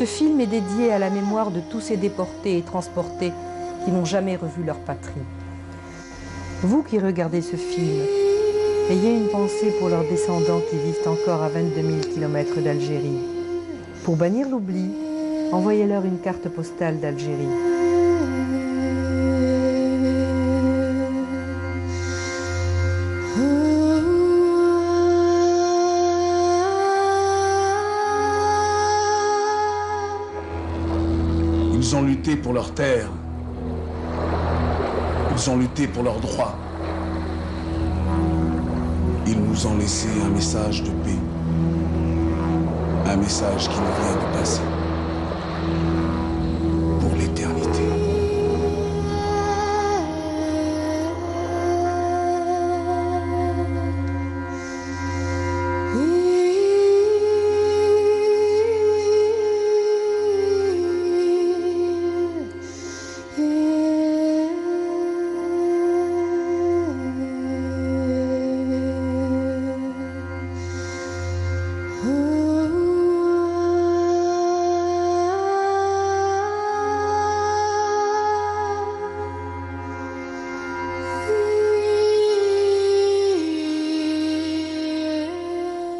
Ce film est dédié à la mémoire de tous ces déportés et transportés qui n'ont jamais revu leur patrie. Vous qui regardez ce film, ayez une pensée pour leurs descendants qui vivent encore à 22 000 km d'Algérie. Pour bannir l'oubli, envoyez-leur une carte postale d'Algérie. Ils ont lutté pour leur terre. Ils ont lutté pour leurs droits. Ils nous ont laissé un message de paix. Un message qui nous vient de passer. Pour l'éternité.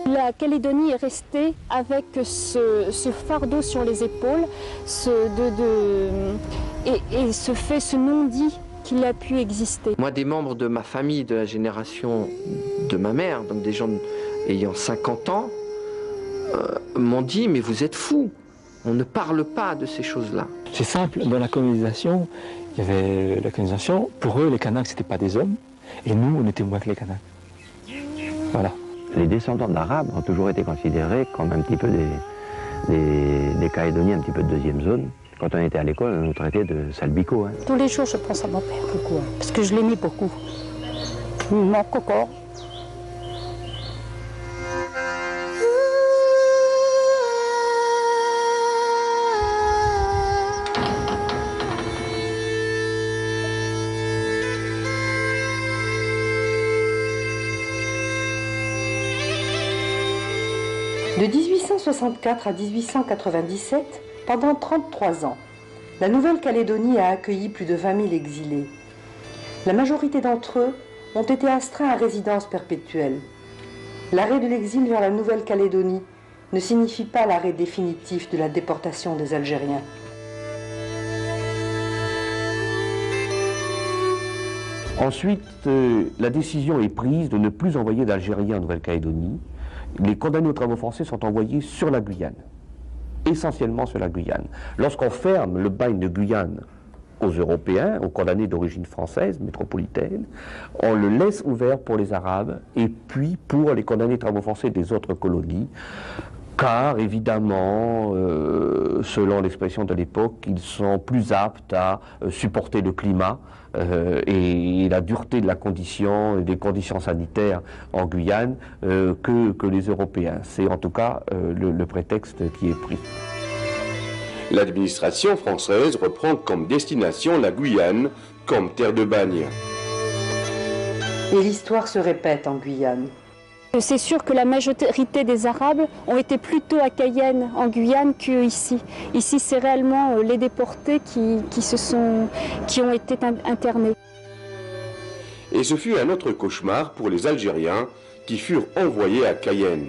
La Calédonie est restée avec ce fardeau sur les épaules et ce non-dit qu'il a pu exister. Moi, des membres de ma famille, de la génération de ma mère, donc des gens ayant 50 ans, m'ont dit « mais vous êtes fous, on ne parle pas de ces choses-là ». C'est simple, dans la colonisation, il y avait la colonisation, pour eux les Kanaks c'était pas des hommes, et nous on était moins que les Kanaks. Voilà. Les descendants d'Arabes ont toujours été considérés comme un petit peu des Calédoniens, un petit peu de deuxième zone. Quand on était à l'école, on nous traitait de salbico. Hein. Tous les jours, je pense à mon père. Pourquoi? Parce que je l'aimais beaucoup. Il me manque encore. De 1864 à 1897, pendant 33 ans, la Nouvelle-Calédonie a accueilli plus de 20 000 exilés. La majorité d'entre eux ont été astreints à résidence perpétuelle. L'arrêt de l'exil vers la Nouvelle-Calédonie ne signifie pas l'arrêt définitif de la déportation des Algériens. Ensuite, la décision est prise de ne plus envoyer d'Algériens en Nouvelle-Calédonie. Les condamnés aux travaux forcés sont envoyés sur la Guyane, essentiellement sur la Guyane. Lorsqu'on ferme le bagne de Guyane aux Européens, aux condamnés d'origine française, métropolitaine, on le laisse ouvert pour les Arabes et puis pour les condamnés aux travaux forcés des autres colonies, car évidemment, selon l'expression de l'époque, ils sont plus aptes à supporter le climat et la dureté de la condition, des conditions sanitaires en Guyane que les Européens. C'est en tout cas le prétexte qui est pris. L'administration française reprend comme destination la Guyane, comme terre de bagne. Et l'histoire se répète en Guyane. C'est sûr que la majorité des Arabes ont été plutôt à Cayenne, en Guyane, qu'ici. Ici, c'est réellement les déportés qui ont été internés. Et ce fut un autre cauchemar pour les Algériens qui furent envoyés à Cayenne.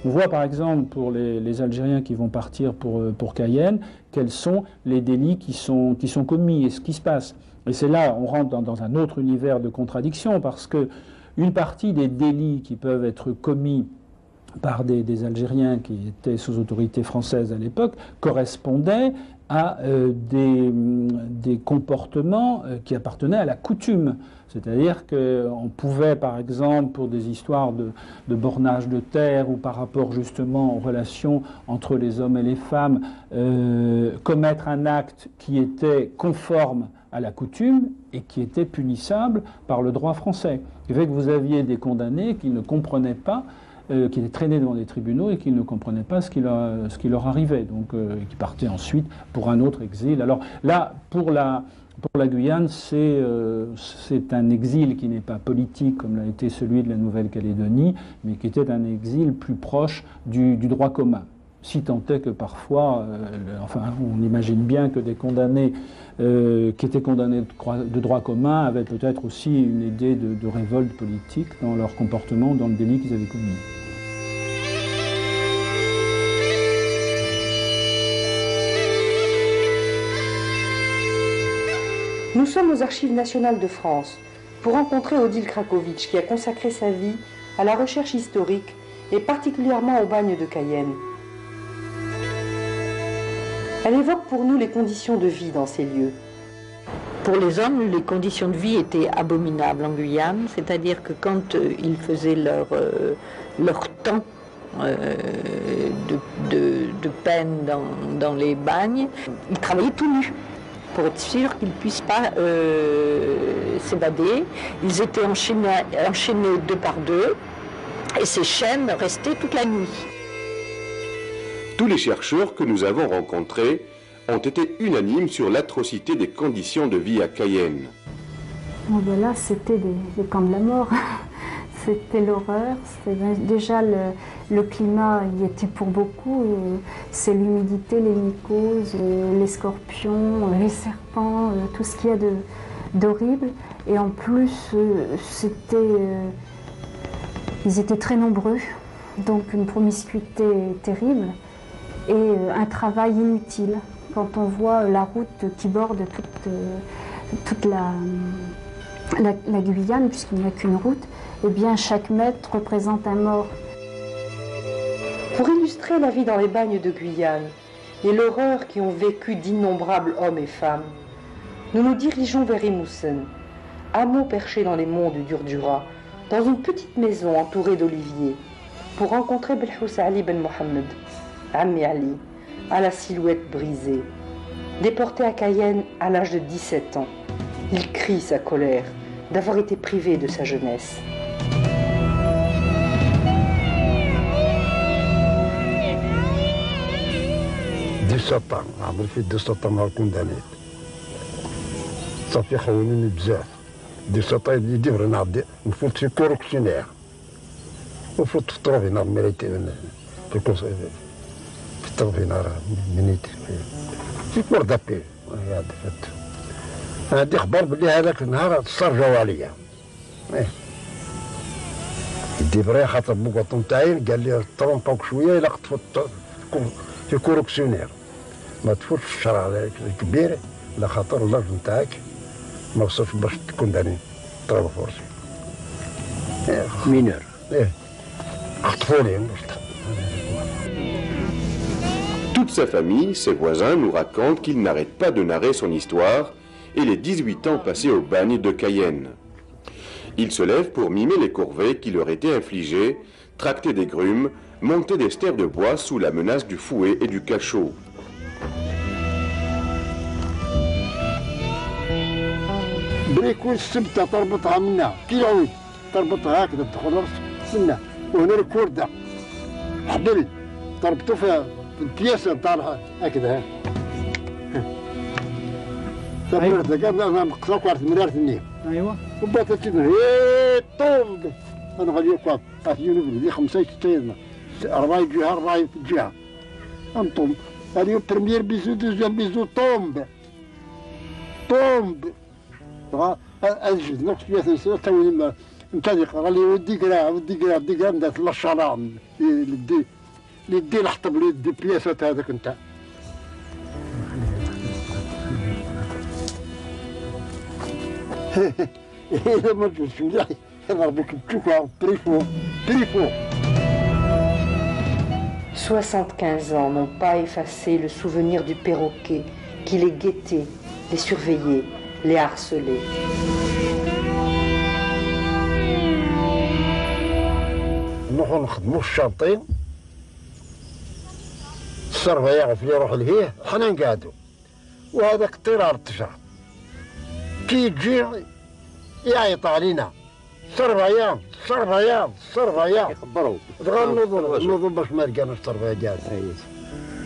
On voit par exemple pour les Algériens qui vont partir pour Cayenne, quels sont les délits qui sont commis et ce qui se passe. Et c'est là, on rentre dans un autre univers de contradiction parce que une partie des délits qui peuvent être commis par des Algériens qui étaient sous autorité française à l'époque correspondaient à des comportements qui appartenaient à la coutume. C'est-à-dire qu'on pouvait, par exemple, pour des histoires de bornage de terre ou par rapport justement aux relations entre les hommes et les femmes, commettre un acte qui était conforme à la coutume et qui était punissable par le droit français. Ce qui fait que vous aviez des condamnés qui ne comprenaient pas, qui étaient traînés devant des tribunaux et qui ne comprenaient pas ce qui leur arrivait, donc qui partaient ensuite pour un autre exil. Alors là, pour la Guyane, c'est un exil qui n'est pas politique comme l'a été celui de la Nouvelle-Calédonie, mais qui était un exil plus proche du droit commun. Si tant est que parfois, on imagine bien que des condamnés qui étaient condamnés de droit commun avaient peut-être aussi une idée de révolte politique dans leur comportement, dans le délit qu'ils avaient commis. Nous sommes aux Archives nationales de France pour rencontrer Odile Krakovitch qui a consacré sa vie à la recherche historique et particulièrement au bagne de Cayenne. Elle évoque pour nous les conditions de vie dans ces lieux. Pour les hommes, les conditions de vie étaient abominables en Guyane, c'est-à-dire que quand ils faisaient leur temps de peine dans les bagnes, ils travaillaient tout nus pour être sûrs qu'ils ne puissent pas s'évader. Ils étaient enchaînés deux par deux et ces chaînes restaient toute la nuit. Tous les chercheurs que nous avons rencontrés ont été unanimes sur l'atrocité des conditions de vie à Cayenne. Bon, ben là, c'était des camps de la mort. C'était l'horreur. Déjà, le climat y était pour beaucoup. C'est l'humidité, les mycoses, les scorpions, les serpents, tout ce qu'il y a d'horrible. Et en plus, ils étaient très nombreux, donc une promiscuité terrible et un travail inutile. Quand on voit la route qui borde toute la Guyane, puisqu'il n'y a qu'une route, eh bien chaque mètre représente un mort. Pour illustrer la vie dans les bagnes de Guyane et l'horreur qui ont vécu d'innombrables hommes et femmes, nous nous dirigeons vers Imoussen, hameau perché dans les monts du Durdura, dans une petite maison entourée d'oliviers, pour rencontrer Belhous Ali Ben Mohamed, Ammi Ali, à la silhouette brisée. Déporté à Cayenne à l'âge de 17 ans, il crie sa colère d'avoir été privé de sa jeunesse. عمري في 17 ans كوندانيت صافي خونوني بزاف 17 يدي برنا عدي نفوت في كوركسيونير نفوت في طروفينار ميريتي في طروفينار مينيتي في كور دابي هادي خبر بلي هذاك النهار تسرجاو عليا يدي برا خاطر بوكاطون تاعي قال لي طرومباوك شويه الا قطفت في كوركسيونير ما تفوتش في الشرع الكبير على خاطر اللاج نتاعك ما وصلش باش تكونداني طرابة فورسي mineur. خطفوني. Toute sa famille, ses voisins nous racontent qu'il n'arrête pas de narrer son histoire et les 18 ans passés au bagne de Cayenne. Il se lève pour mimer les corvées qui leur étaient infligées, tracter des grumes, monter des stères de bois sous la menace du fouet et du cachot. بريكون السبتة تربطها منا كي العود تربطها هكذا تدخل منا وهنا الكوردة حبل تربطو في البياسة نتاعها هكذا تبرد لك انا مقصاك واحد مرارة النيم ايوا وبات تسيدنا هي طوم انا غادي يوقف اتيوني بلي 5 6 4 جهة 4 جهة انطوم هذه بريمير بيزو دوزيام بيزو طومب اجد نقص فيها 3 سنوات توني نتاني قال لي ودي قرا ندات للشرام اللي دي نحطب لي دي بياسات هذاك نتاع إذا ما تجوزش مليح يضربوك بتشوكة بريفو 75 ans n'ont pas effacé le souvenir du perroquet qui les guettait, les surveillait, les harcelait. نروحو نخدمو الشاطين السرفة يعرف اللي يروح لهيه حنا نقعدو وهذاك الطيرار تجرى كي تجي يعيط علينا سرفيان يخبروا دغا نوضو باش ما لقاناش السرفة جالس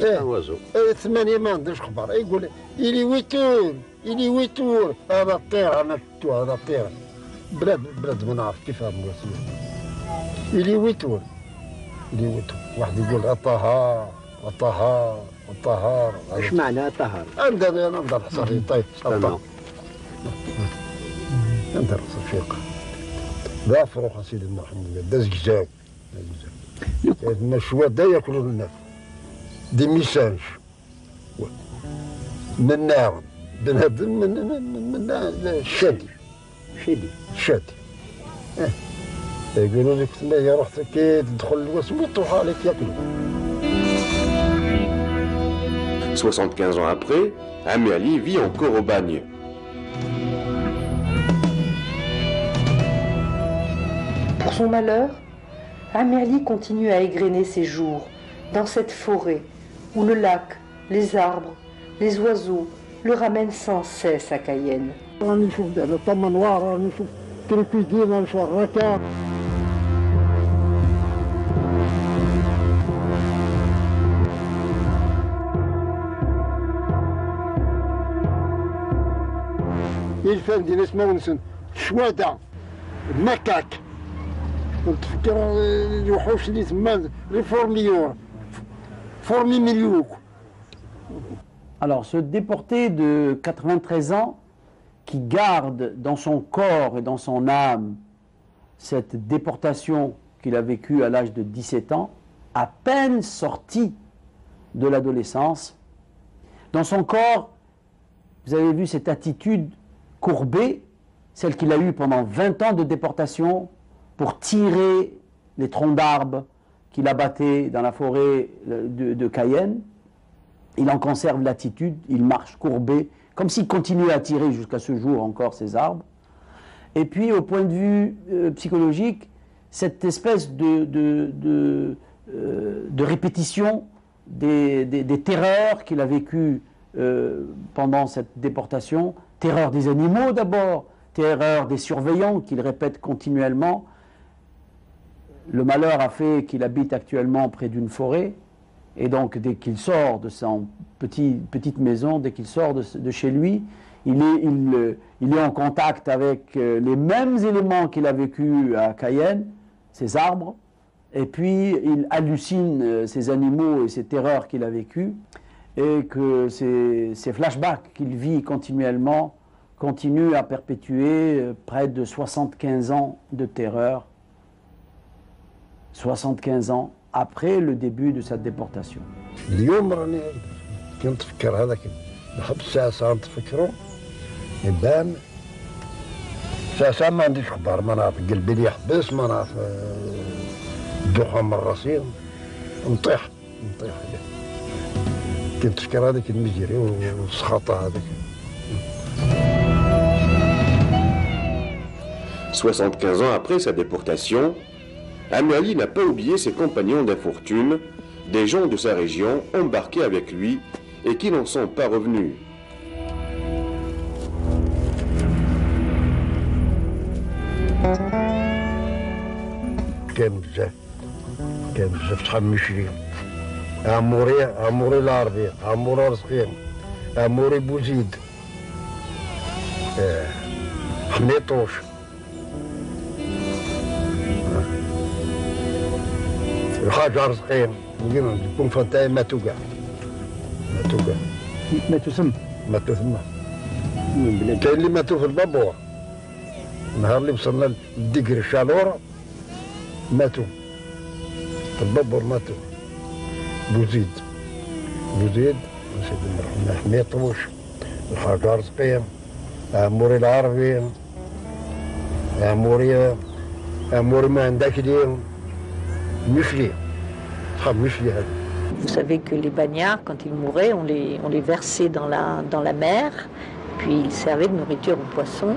ايه 8 ما عندوش خبر يقول إلي ويتور هذا الطير انا شفتو هذا الطير بلاد ما نعرف كيف هذا إلي ويتور واحد يقول طه وطهار وطهار. ايش معنى طهر؟ عندنا نقدر نحصل طيب سلطة. ندير صفيقة لا فروخ سيدي محمد داز كزاو المشوى دا ياكلوا الناس دي ميسانج من النار من الشادي شادي يقولوا لك تما رحت كي تدخل الوسم يطوحوا عليك ياكلوا. 75 ans après, Amir Ali vit encore au bagne. Pour son malheur, Amir Ali continue à égrener ses jours dans cette forêt où le lac, les arbres, les oiseaux le ramènent sans cesse à Cayenne. راني نشوف الطم نوار، راني نشوف تلفزيون، راني نشوف الركاب. الفن ديال اسمه نسن شواده المكاك نتفكر الوحوش اللي تما لي فورميور فورمي مليوك. Alors ce déporté de 93 ans qui garde dans son corps et dans son âme cette déportation qu'il a vécue à l'âge de 17 ans, à peine sorti de l'adolescence, dans son corps, vous avez vu cette attitude courbée, celle qu'il a eue pendant 20 ans de déportation pour tirer les troncs d'arbres qu'il abattait dans la forêt de Cayenne. Il en conserve l'attitude, il marche courbé, comme s'il continuait à tirer jusqu'à ce jour encore ces arbres. Et puis au point de vue psychologique, cette espèce de répétition des terreurs qu'il a vécues pendant cette déportation, terreur des animaux d'abord, terreur des surveillants qu'il répète continuellement. Le malheur a fait qu'il habite actuellement près d'une forêt, et donc dès qu'il sort de son petite maison, dès qu'il sort de chez lui, il est en contact avec les mêmes éléments qu'il a vécu à Cayenne, ces arbres, et puis il hallucine ces animaux et ces terreurs qu'il a vécues, et que ces flashbacks qu'il vit continuellement continuent à perpétuer près de 75 ans de terreur, 75 ans après le début de sa déportation. اليوم راني كنتفكر هذاك نحب ساعة نتفكرو يبان ساعة ما عنديش اخبار، ما نعرف قلبي اللي يحبس، ما نعرف الدخان من راسي نطيح كنتفكر هذاك المجري والسخاطة هذاك. 75 ans après sa déportation, Amir Ali n'a pas oublié ses compagnons d'infortune, des gens de sa région embarqués avec lui et qui n'en sont pas revenus. كان بزاف شحال من شريك عموري العربي، عموري رزقين، عموري بوزيد، حميطوش، الحاج رزقين، يكون فتاة ماتوا كاع ماتوا ثما كاين اللي ماتوا في البابور. النهار اللي وصلنا لديكري الشالورة ماتوا في البابور، ماتوا بوزيد سيدي المرحوم حميطوش، الحاج رزقين، عموري العربي، عموري ما عندك اليوم مفلي. Vous savez que les bagnards, quand ils mouraient, on les versait dans la mer, puis ils servaient de nourriture aux poissons.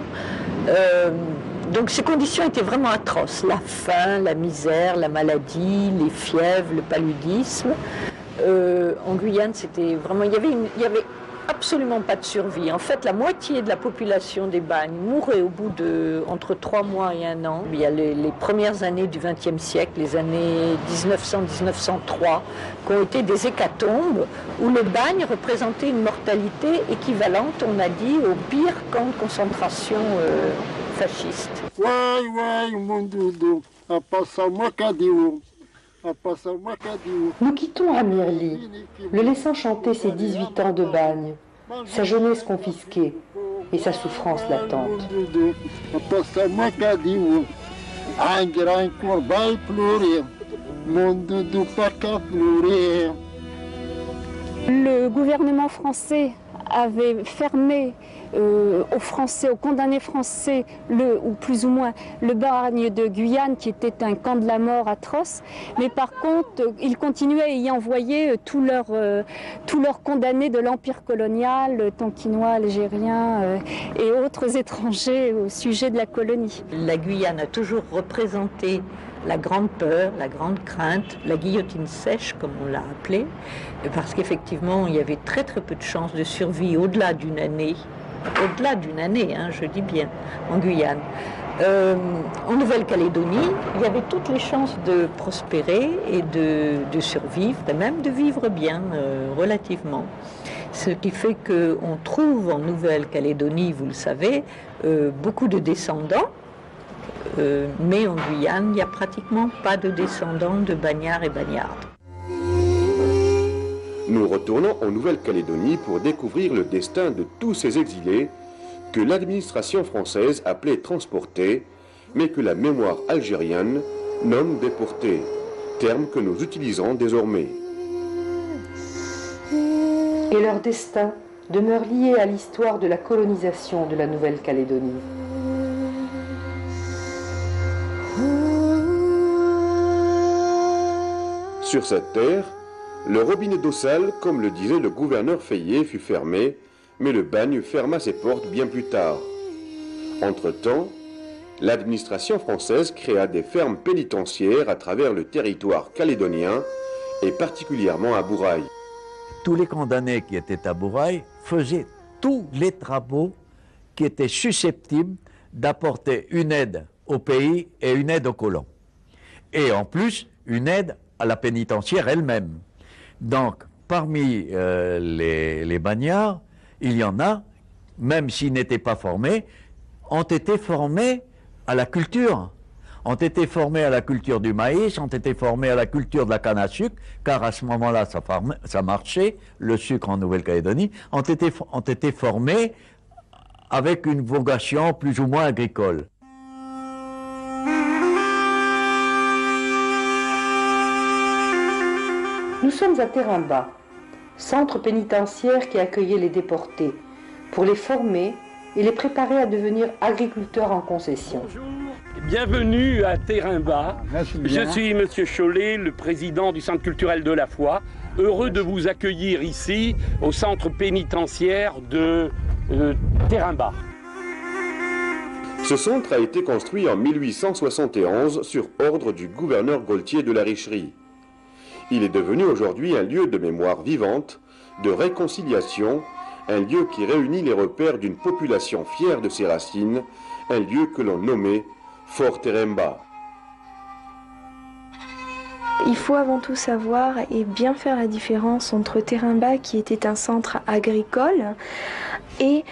Donc ces conditions étaient vraiment atroces. La faim, la misère, la maladie, les fièvres, le paludisme. En Guyane, c'était vraiment... Il y avait absolument pas de survie. En fait, la moitié de la population des bagnes mourait au bout de entre 3 mois et 1 an. Il y a les premières années du XXe siècle, les années 1900-1903, qui ont été des hécatombes où le bagne représentait une mortalité équivalente, on a dit, au pire camp de concentration fasciste. Nous quittons Amirli, le laissant chanter ses 18 ans de bagne, sa jeunesse confisquée et sa souffrance latente. Le gouvernement français avait fermé aux Français, aux condamnés français, ou plus ou moins le bagne de Guyane, qui était un camp de la mort atroce. Mais par contre, ils continuaient à y envoyer tous leurs condamnés de l'empire colonial, tonkinois, algériens et autres étrangers au sujet de la colonie. La Guyane a toujours représenté la grande peur, la grande crainte, la guillotine sèche, comme on l'a appelé, parce qu'effectivement, il y avait très très peu de chances de survie au-delà d'une année, hein, je dis bien, en Guyane. En Nouvelle-Calédonie, il y avait toutes les chances de prospérer et de survivre, et même de vivre bien, relativement. Ce qui fait qu'on trouve en Nouvelle-Calédonie, vous le savez, beaucoup de descendants, mais en Guyane, il n'y a pratiquement pas de descendants de bagnards et bagnardes. Nous retournons en Nouvelle-Calédonie pour découvrir le destin de tous ces exilés que l'administration française appelait transportés, mais que la mémoire algérienne nomme déportés, terme que nous utilisons désormais. Et leur destin demeure lié à l'histoire de la colonisation de la Nouvelle-Calédonie. Sur cette terre, le robinet d'eau sale, comme le disait le gouverneur Feillet, fut fermé, mais le bagne ferma ses portes bien plus tard. Entre-temps, l'administration française créa des fermes pénitentiaires à travers le territoire calédonien et particulièrement à Bourail. Tous les condamnés qui étaient à Bourail faisaient tous les travaux qui étaient susceptibles d'apporter une aide au pays et une aide aux colons. Et en plus, une aide à la pénitentiaire elle-même. Donc, parmi les bagnards, il y en a, même s'ils n'étaient pas formés, ont été formés à la culture. Ont été formés à la culture du maïs, ont été formés à la culture de la canne à sucre, car à ce moment-là, ça marchait, le sucre en Nouvelle-Calédonie, ont été formés avec une vocation plus ou moins agricole. Nous sommes à Terimba, centre pénitentiaire qui accueillait les déportés, pour les former et les préparer à devenir agriculteurs en concession. Bonjour, bienvenue à Terimba. Je suis M. Chollet, le président du Centre culturel de la foi. Heureux de vous accueillir ici, au centre pénitentiaire de Terimba. Ce centre a été construit en 1871 sur ordre du gouverneur Gaultier de la Richerie. Il est devenu aujourd'hui un lieu de mémoire vivante, de réconciliation, un lieu qui réunit les repères d'une population fière de ses racines, un lieu que l'on nommait Fort Terimba. Il faut avant tout savoir et bien faire la différence entre Terimba, qui était un centre agricole, et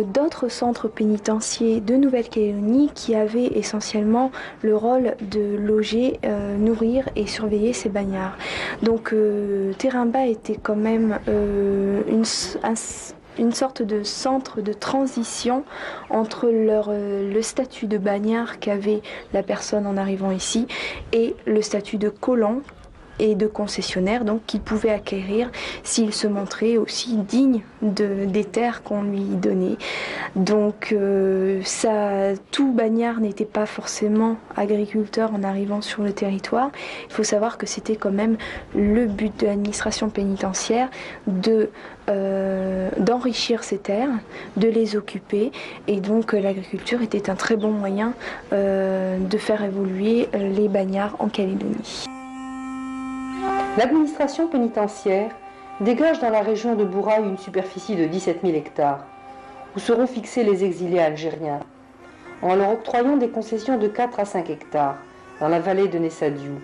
d'autres centres pénitentiaires de Nouvelle-Calédonie qui avaient essentiellement le rôle de loger, nourrir et surveiller ces bagnards. Donc Terimba était quand même une sorte de centre de transition entre le statut de bagnard qu'avait la personne en arrivant ici et le statut de colon et de concessionnaire, donc qu'il pouvait acquérir s'il se montrait aussi digne des terres qu'on lui donnait. Donc tout bagnard n'était pas forcément agriculteur en arrivant sur le territoire. Il faut savoir que c'était quand même le but de l'administration pénitentiaire d'enrichir ces terres, de les occuper, et donc l'agriculture était un très bon moyen de faire évoluer les bagnards en Calédonie. L'administration pénitentiaire dégage dans la région de Bourail une superficie de 17 000 hectares, où seront fixés les exilés algériens, en leur octroyant des concessions de 4 à 5 hectares dans la vallée de Nessadiou,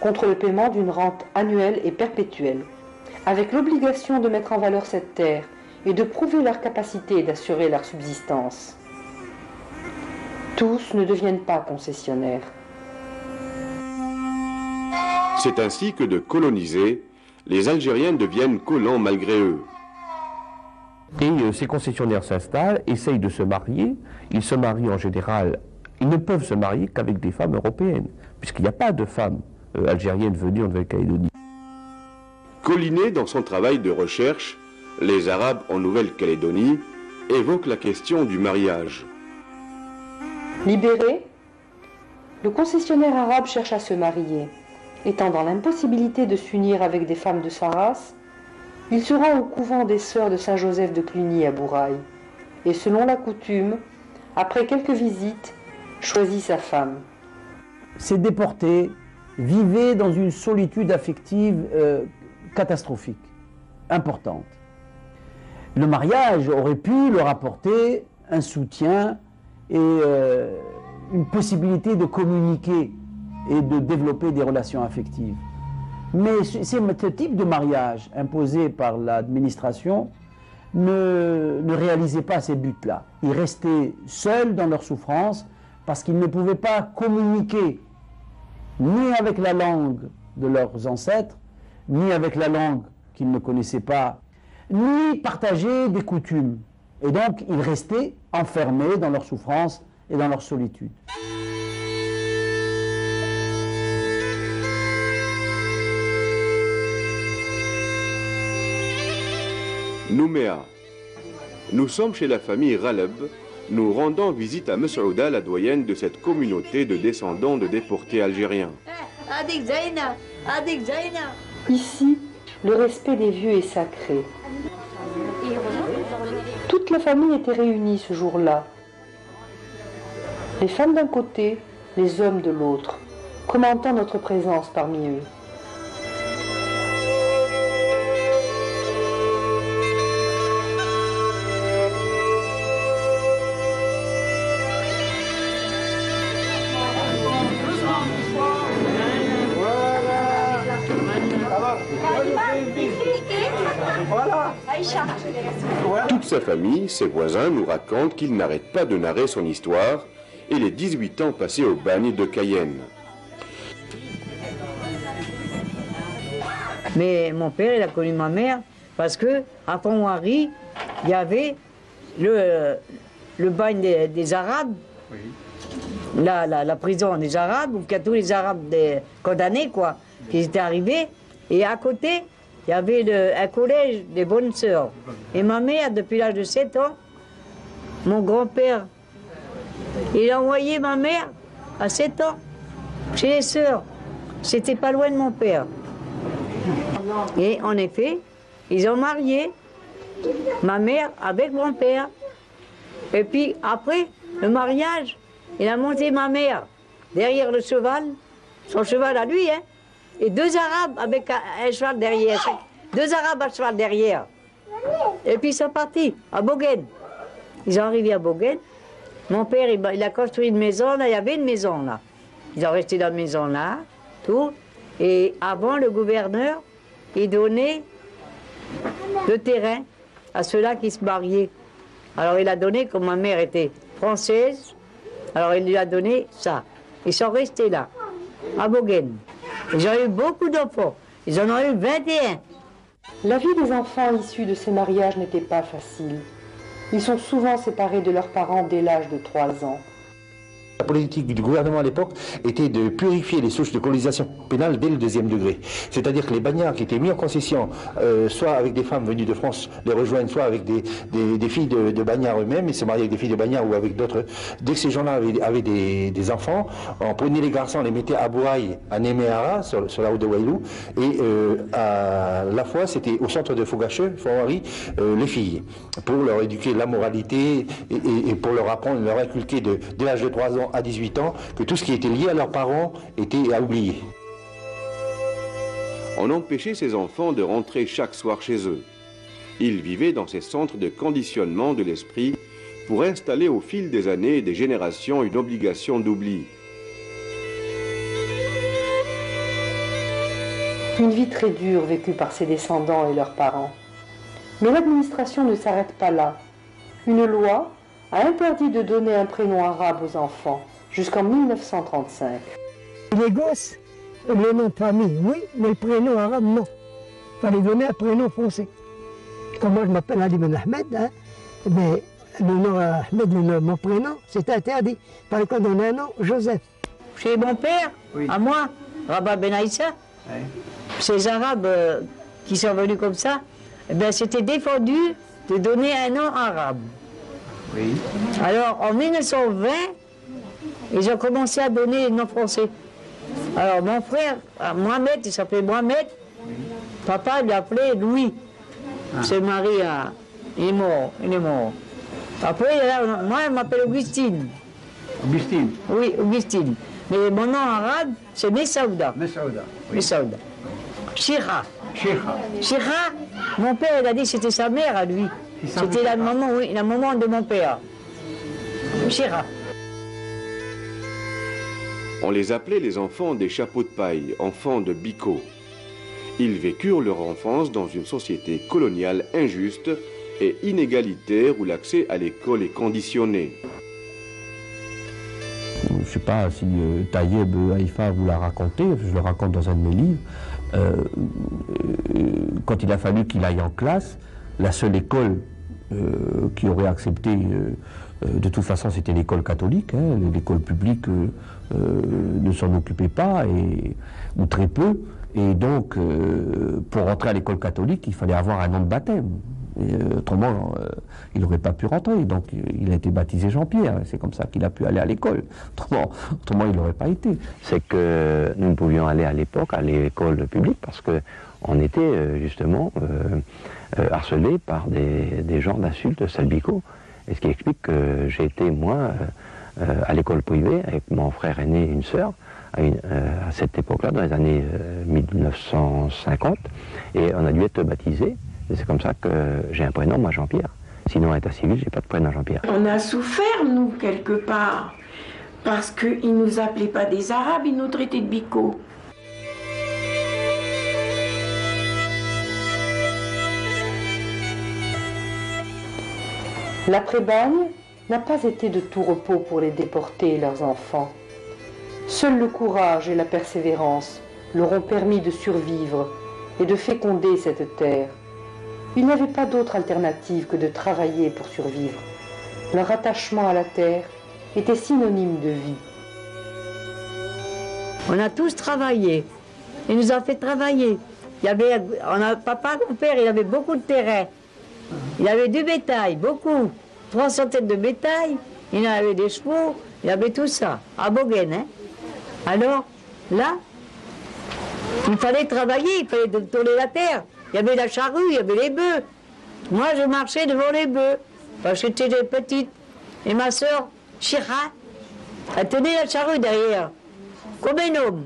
contre le paiement d'une rente annuelle et perpétuelle, avec l'obligation de mettre en valeur cette terre et de prouver leur capacité d'assurer leur subsistance. Tous ne deviennent pas concessionnaires. C'est ainsi que de colonisés, les Algériens deviennent collants malgré eux. Et ces concessionnaires s'installent, essayent de se marier. Ils se marient en général, ils ne peuvent se marier qu'avec des femmes européennes, puisqu'il n'y a pas de femmes algériennes venues en Nouvelle-Calédonie. Collinet, dans son travail de recherche, Les Arabes en Nouvelle-Calédonie, évoque la question du mariage. Libéré, le concessionnaire arabe cherche à se marier. Étant dans l'impossibilité de s'unir avec des femmes de sa race, il se rend au couvent des sœurs de Saint-Joseph de Cluny à Bourail et, selon la coutume, après quelques visites, choisit sa femme. Ces déportés vivaient dans une solitude affective catastrophique, importante. Le mariage aurait pu leur apporter un soutien et une possibilité de communiquer et de développer des relations affectives. Mais ce type de mariage imposé par l'administration ne réalisait pas ces buts-là. Ils restaient seuls dans leur souffrance parce qu'ils ne pouvaient pas communiquer ni avec la langue de leurs ancêtres, ni avec la langue qu'ils ne connaissaient pas, ni partager des coutumes. Et donc, ils restaient enfermés dans leur souffrance et dans leur solitude. Nouméa. Nous sommes chez la famille Raleb, nous rendant visite à Messaouda, la doyenne de cette communauté de descendants de déportés algériens. Ici, le respect des vieux est sacré. Toute la famille était réunie ce jour-là. Les femmes d'un côté, les hommes de l'autre, commentant notre présence parmi eux. Toute sa famille, ses voisins, nous racontent qu'il n'arrête pas de narrer son histoire et les 18 ans passés au bagne de Cayenne. Mais mon père, il a connu ma mère parce que à Pont-Marie, il y avait le bagne des Arabes, la prison des Arabes, où il y a tous les Arabes condamnés, quoi, qui étaient arrivés. Et à côté, il y avait un collège des bonnes sœurs. Et ma mère, depuis l'âge de 7 ans, mon grand-père, il a envoyé ma mère à 7 ans chez les sœurs. C'était pas loin de mon père. Et en effet, ils ont marié ma mère avec mon père. Et puis après le mariage, il a monté ma mère derrière le cheval, son cheval à lui, hein, et 2 Arabes avec un cheval derrière. 2 Arabes à cheval derrière. Et puis ils sont partis à Bogen. Ils sont arrivés à Bogen. Mon père, il a construit une maison, là, il y avait une maison là. Ils ont resté dans la maison là, tout. Et avant, le gouverneur, il donnait le terrain à ceux-là qui se mariaient. Alors il a donné, comme ma mère était française, alors il lui a donné ça. Ils sont restés là, à Bogen. Ils ont eu beaucoup d'enfants. Ils en ont eu 21. La vie des enfants issus de ces mariages n'était pas facile. Ils sont souvent séparés de leurs parents dès l'âge de 3 ans. La politique du gouvernement à l'époque était de purifier les souches de colonisation pénale dès le 2e degré. C'est-à-dire que les bagnards qui étaient mis en concession, soit avec des femmes venues de France, les rejoignent, soit avec des filles de bagnards eux-mêmes, ils se mariaient avec des filles de bagnards ou avec d'autres. Dès que ces gens-là avaient des enfants, on prenait les garçons, on les mettait à Bourail, à Néméara, sur la route de Wailou, et à la fois c'était au centre de Fogacheux, Fort-Henri, les filles, pour leur éduquer la moralité et pour leur apprendre, leur inculquer dès l'âge de 3 ans à 18 ans, que tout ce qui était lié à leurs parents était à oublier. On empêchait ses enfants de rentrer chaque soir chez eux. Ils vivaient dans ces centres de conditionnement de l'esprit pour installer au fil des années et des générations une obligation d'oubli. Une vie très dure vécue par ses descendants et leurs parents. Mais l'administration ne s'arrête pas là. Une loi a interdit de donner un prénom arabe aux enfants jusqu'en 1935. Les gosses, Le nom de famille, oui, mais le prénom arabe, non. Il fallait donner un prénom français. Comme moi, je m'appelle Ali Ben Ahmed, hein, mais le nom Ahmed, mon prénom, c'est interdit. Il fallait qu'on donne un nom, Joseph. Chez mon père, à moi, Rabat Ben Aïssa, ces Arabes qui sont venus comme ça, eh bien, c'était défendu de donner un nom arabe. Oui. Alors, en 1920, ils ont commencé à donner les noms français. Alors, mon frère, Mohamed, il s'appelait Mohamed. Papa lui appelait Louis. C'est mari, il est mort. Après, moi, je m'appelle Augustine. Augustine? Oui, Augustine. Mais mon nom arabe, c'est Messaouda. Messaouda. Oui. Messaouda. Chira. Chira. Mon père, il a dit que c'était sa mère à lui. C'était la maman, oui, la maman de mon père. Chira. On les appelait les enfants des chapeaux de paille, enfants de Bicot. Ils vécurent leur enfance dans une société coloniale injuste et inégalitaire où l'accès à l'école est conditionné. Je ne sais pas si Tayeb Haïfa vous l'a raconté, je le raconte dans un de mes livres. Quand il a fallu qu'il aille en classe, la seule école qui aurait accepté, de toute façon c'était l'école catholique, hein, l'école publique ne s'en occupait pas, ou très peu, et donc pour rentrer à l'école catholique il fallait avoir un nom de baptême. Autrement, il n'aurait pas pu rentrer, donc il a été baptisé Jean-Pierre, c'est comme ça qu'il a pu aller à l'école. Autrement il n'aurait pas été. C'est que nous ne pouvions aller à l'époque à l'école publique parce qu'on était justement harcelés par des genres d'insultes salbicaux. Et ce qui explique que j'ai été, moi, à l'école privée avec mon frère aîné et une sœur, à cette époque-là, dans les années 1950, et on a dû être baptisés. Et c'est comme ça que j'ai un prénom, moi, Jean-Pierre. Sinon, à état civil, j'ai pas de prénom Jean-Pierre. On a souffert, nous, quelque part, parce qu'ils ne nous appelaient pas des Arabes, ils nous traitaient de bicots. L'après-bagne n'a pas été de tout repos pour les déportés et leurs enfants. Seul le courage et la persévérance leur ont permis de survivre et de féconder cette terre. Ils n'avaient pas d'autre alternative que de travailler pour survivre. Leur attachement à la terre était synonyme de vie. On a tous travaillé. Il nous a fait travailler. Papa, mon père, il avait beaucoup de terrain. Il avait du bétail, beaucoup. 300 têtes de bétail. Il avait des chevaux. Il avait tout ça. À Bogen, hein. Alors, là, il fallait travailler, il fallait tourner la terre. Il y avait la charrue, il y avait les bœufs. Moi, je marchais devant les bœufs, parce que j'étais petite. Et ma sœur, Chira, elle tenait la charrue derrière, comme un homme.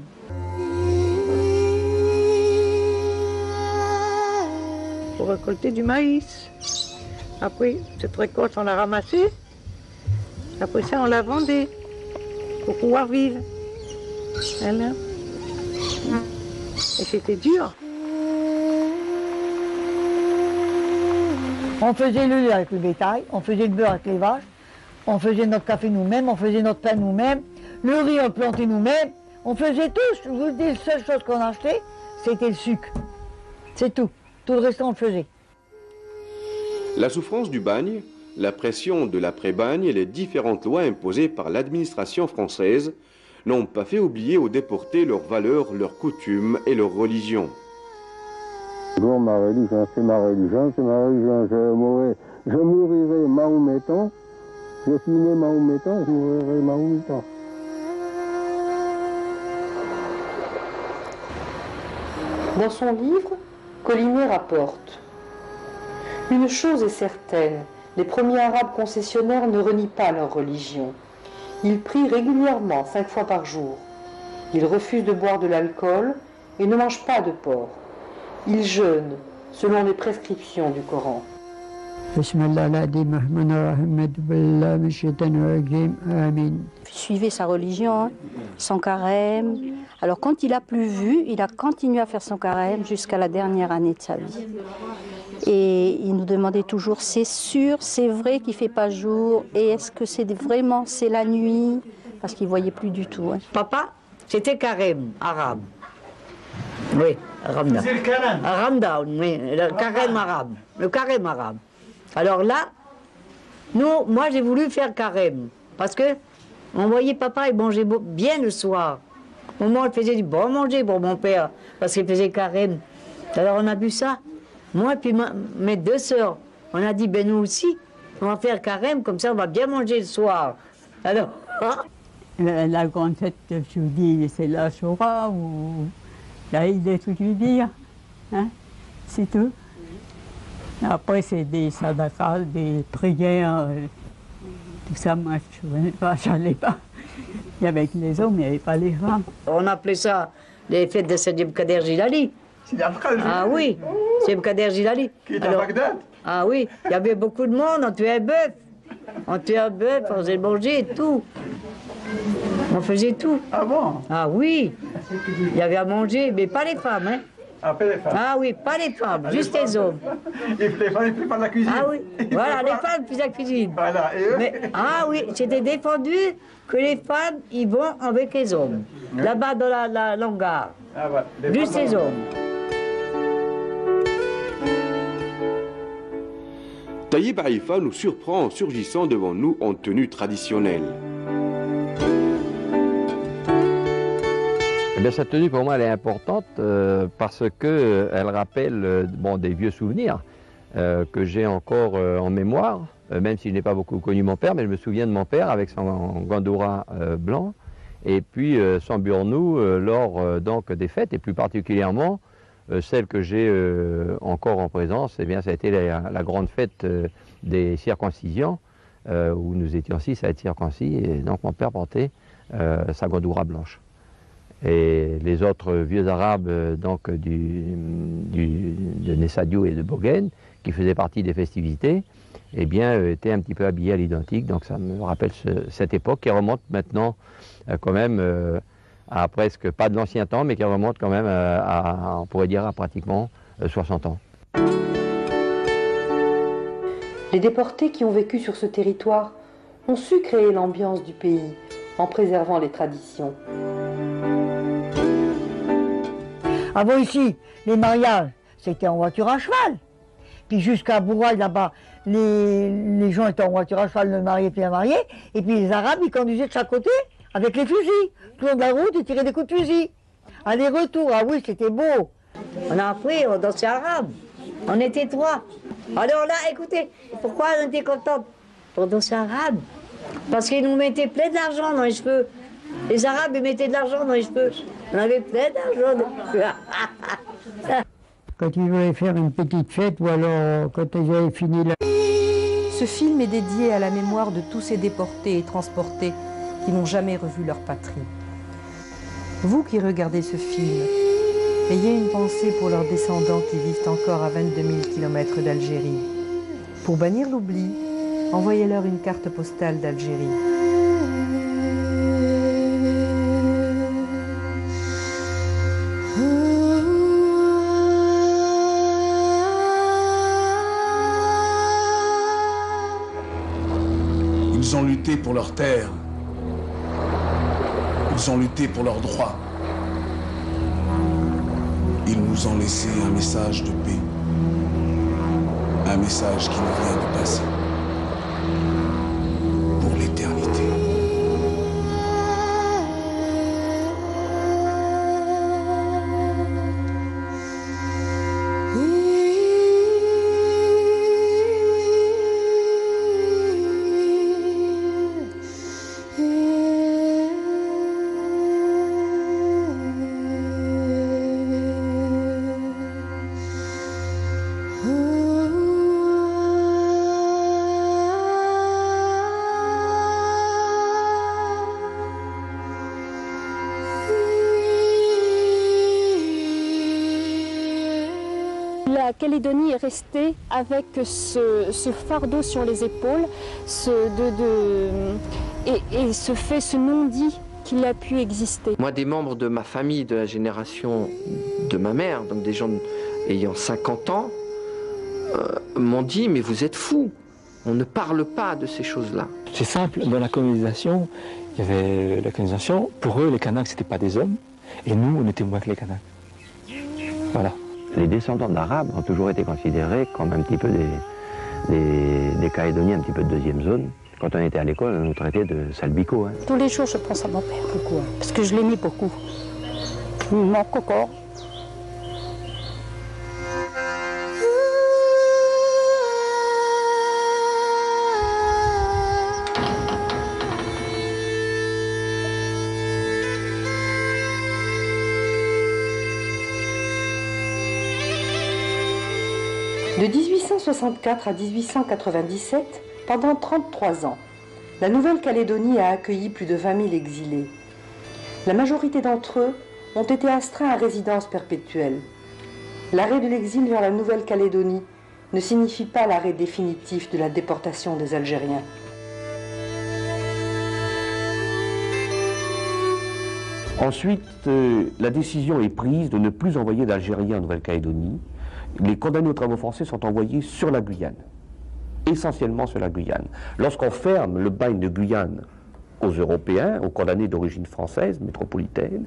Pour récolter du maïs. Après, cette récolte, on l'a ramassée. Après ça, on l'a vendée pour pouvoir vivre. Voilà. Et c'était dur. On faisait le lait avec le bétail, on faisait le beurre avec les vaches, on faisait notre café nous-mêmes, on faisait notre pain nous-mêmes, le riz on le plantait nous-mêmes, on faisait tout. Je vous dis, la seule chose qu'on achetait, c'était le sucre. C'est tout. Tout le reste, on le faisait. La souffrance du bagne, la pression de l'après-bagne et les différentes lois imposées par l'administration française n'ont pas fait oublier aux déportés leurs valeurs, leurs coutumes et leur religion. Bon, ma religion, c'est ma religion, c'est ma religion. Je mourirai mahométan. Je suis né mahométan, je mourirai mahométan. Dans son livre, Collinet rapporte: une chose est certaine, les premiers Arabes concessionnaires ne renient pas leur religion. Ils prient régulièrement 5 fois par jour. Ils refusent de boire de l'alcool et ne mangent pas de porc. Ils jeûnent selon les prescriptions du Coran. Suivez sa religion, hein, son carême. Alors quand il a plus vu, il a continué à faire son carême jusqu'à la dernière année de sa vie. Et il nous demandait toujours, c'est sûr, c'est vrai qu'il ne fait pas jour, et est-ce que c'est vraiment, c'est la nuit? Parce qu'il ne voyait plus du tout. Hein. Papa, c'était carême, arabe. Oui, Ramda. C'est le carême. Ramda, oui, le carême arabe. Le carême arabe. Alors là, nous, moi j'ai voulu faire carême. Parce que on voyait papa, il mangeait bien le soir. Au moment où il faisait du bon manger pour mon père, parce qu'il faisait carême. Alors on a bu ça. Moi et puis mes deux sœurs, on a dit, ben nous aussi, on va faire carême, comme ça on va bien manger le soir. Alors... La grande fête, je vous dis, c'est la Shoah ou l'Aïd et tout, je veux dire. Hein? C'est tout. Après, c'est des sadakas, des prières, tout ça, moi, je n'allais pas. Il y avait les hommes, il n'y avait pas les femmes. On appelait ça les fêtes de Sidi Abdelkader Jilali. Ah oui, Sidi Abdelkader Jilali. Qui est à Bagdad? Ah oui, il y avait beaucoup de monde, on tuait un bœuf. On tuait un bœuf, on faisait manger et tout. On faisait tout. Ah bon? Ah oui, il y avait à manger, mais pas les femmes, hein. Ah, pas les femmes. Ah oui, pas les femmes, juste les hommes. Et les femmes, ils faisaient pas de la cuisine. Ah oui, voilà, les femmes faisaient la cuisine. Voilà, et eux? Mais, ah oui, c'était défendu que les femmes, ils vont avec les hommes. Oui. Là-bas dans la longueur. Ah ouais, juste les hommes. Taïeb Haïfa nous surprend en surgissant devant nous en tenue traditionnelle. Eh bien, cette tenue, pour moi, elle est importante parce qu'elle rappelle des vieux souvenirs que j'ai encore en mémoire, même si je n'ai pas beaucoup connu mon père, mais je me souviens de mon père avec son gandoura blanc et puis son burnou lors donc des fêtes, et plus particulièrement celle que j'ai encore en présence. Eh bien, ça a été la grande fête des circoncisions où nous étions 6 à être circoncis, et donc mon père portait sa gandoura blanche. Et les autres vieux arabes donc de Nessadiou et de Bogen, qui faisaient partie des festivités, eh bien, étaient un petit peu habillés à l'identique. Donc ça me rappelle cette époque qui remonte maintenant quand même à presque, pas de l'ancien temps, mais qui remonte quand même on pourrait dire à pratiquement 60 ans. Les déportés qui ont vécu sur ce territoire ont su créer l'ambiance du pays en préservant les traditions. Avant ici, les mariages, c'était en voiture à cheval. Puis jusqu'à Bouraï, là-bas, les gens étaient en voiture à cheval, le marié puis la mariée. Et puis les Arabes, ils conduisaient de chaque côté avec les fusils. Tout le long de la route, ils tiraient des coups de fusil. Aller-retour, ah oui, c'était beau. On a appris, on dansait arabe. On était 3. Alors là, écoutez, pourquoi on était contents? Pour danser arabe. Parce qu'ils nous mettaient plein d'argent dans les cheveux. Les Arabes, ils mettaient de l'argent dans les cheveux. On avait plein d'argent. Quand ils voulaient faire une petite fête, ou alors quand ils avaient fini la... Ce film est dédié à la mémoire de tous ces déportés et transportés qui n'ont jamais revu leur patrie. Vous qui regardez ce film, ayez une pensée pour leurs descendants qui vivent encore à 22 000 km d'Algérie. Pour bannir l'oubli, envoyez-leur une carte postale d'Algérie. Ils ont lutté pour leur terre. Ils ont lutté pour leurs droits. Ils nous ont laissé un message de paix. Un message qui nous vient du passé. Pour l'éternité. La Calédonie est restée avec ce fardeau sur les épaules, et ce non-dit qu'il a pu exister. Moi, des membres de ma famille, de la génération de ma mère, donc des gens ayant 50 ans, m'ont dit, mais vous êtes fous, on ne parle pas de ces choses-là. C'est simple, dans la colonisation, il y avait la colonisation, pour eux les Kanaks c'était pas des hommes, et nous on était moins que les Kanaks. Voilà. Les descendants d'Arabes ont toujours été considérés comme un petit peu des Calédoniens, un petit peu de deuxième zone. Quand on était à l'école, on nous traitait de salbicaux. Hein. Tous les jours, je pense à mon père. Pourquoi? Parce que je l'aimais beaucoup. Il me manque encore. De 1864 à 1897, pendant 33 ans, la Nouvelle-Calédonie a accueilli plus de 20 000 exilés. La majorité d'entre eux ont été astreints à résidence perpétuelle. L'arrêt de l'exil vers la Nouvelle-Calédonie ne signifie pas l'arrêt définitif de la déportation des Algériens. Ensuite, la décision est prise de ne plus envoyer d'Algériens en Nouvelle-Calédonie. Les condamnés aux travaux forcés sont envoyés sur la Guyane, essentiellement sur la Guyane. Lorsqu'on ferme le bagne de Guyane aux Européens, aux condamnés d'origine française, métropolitaine,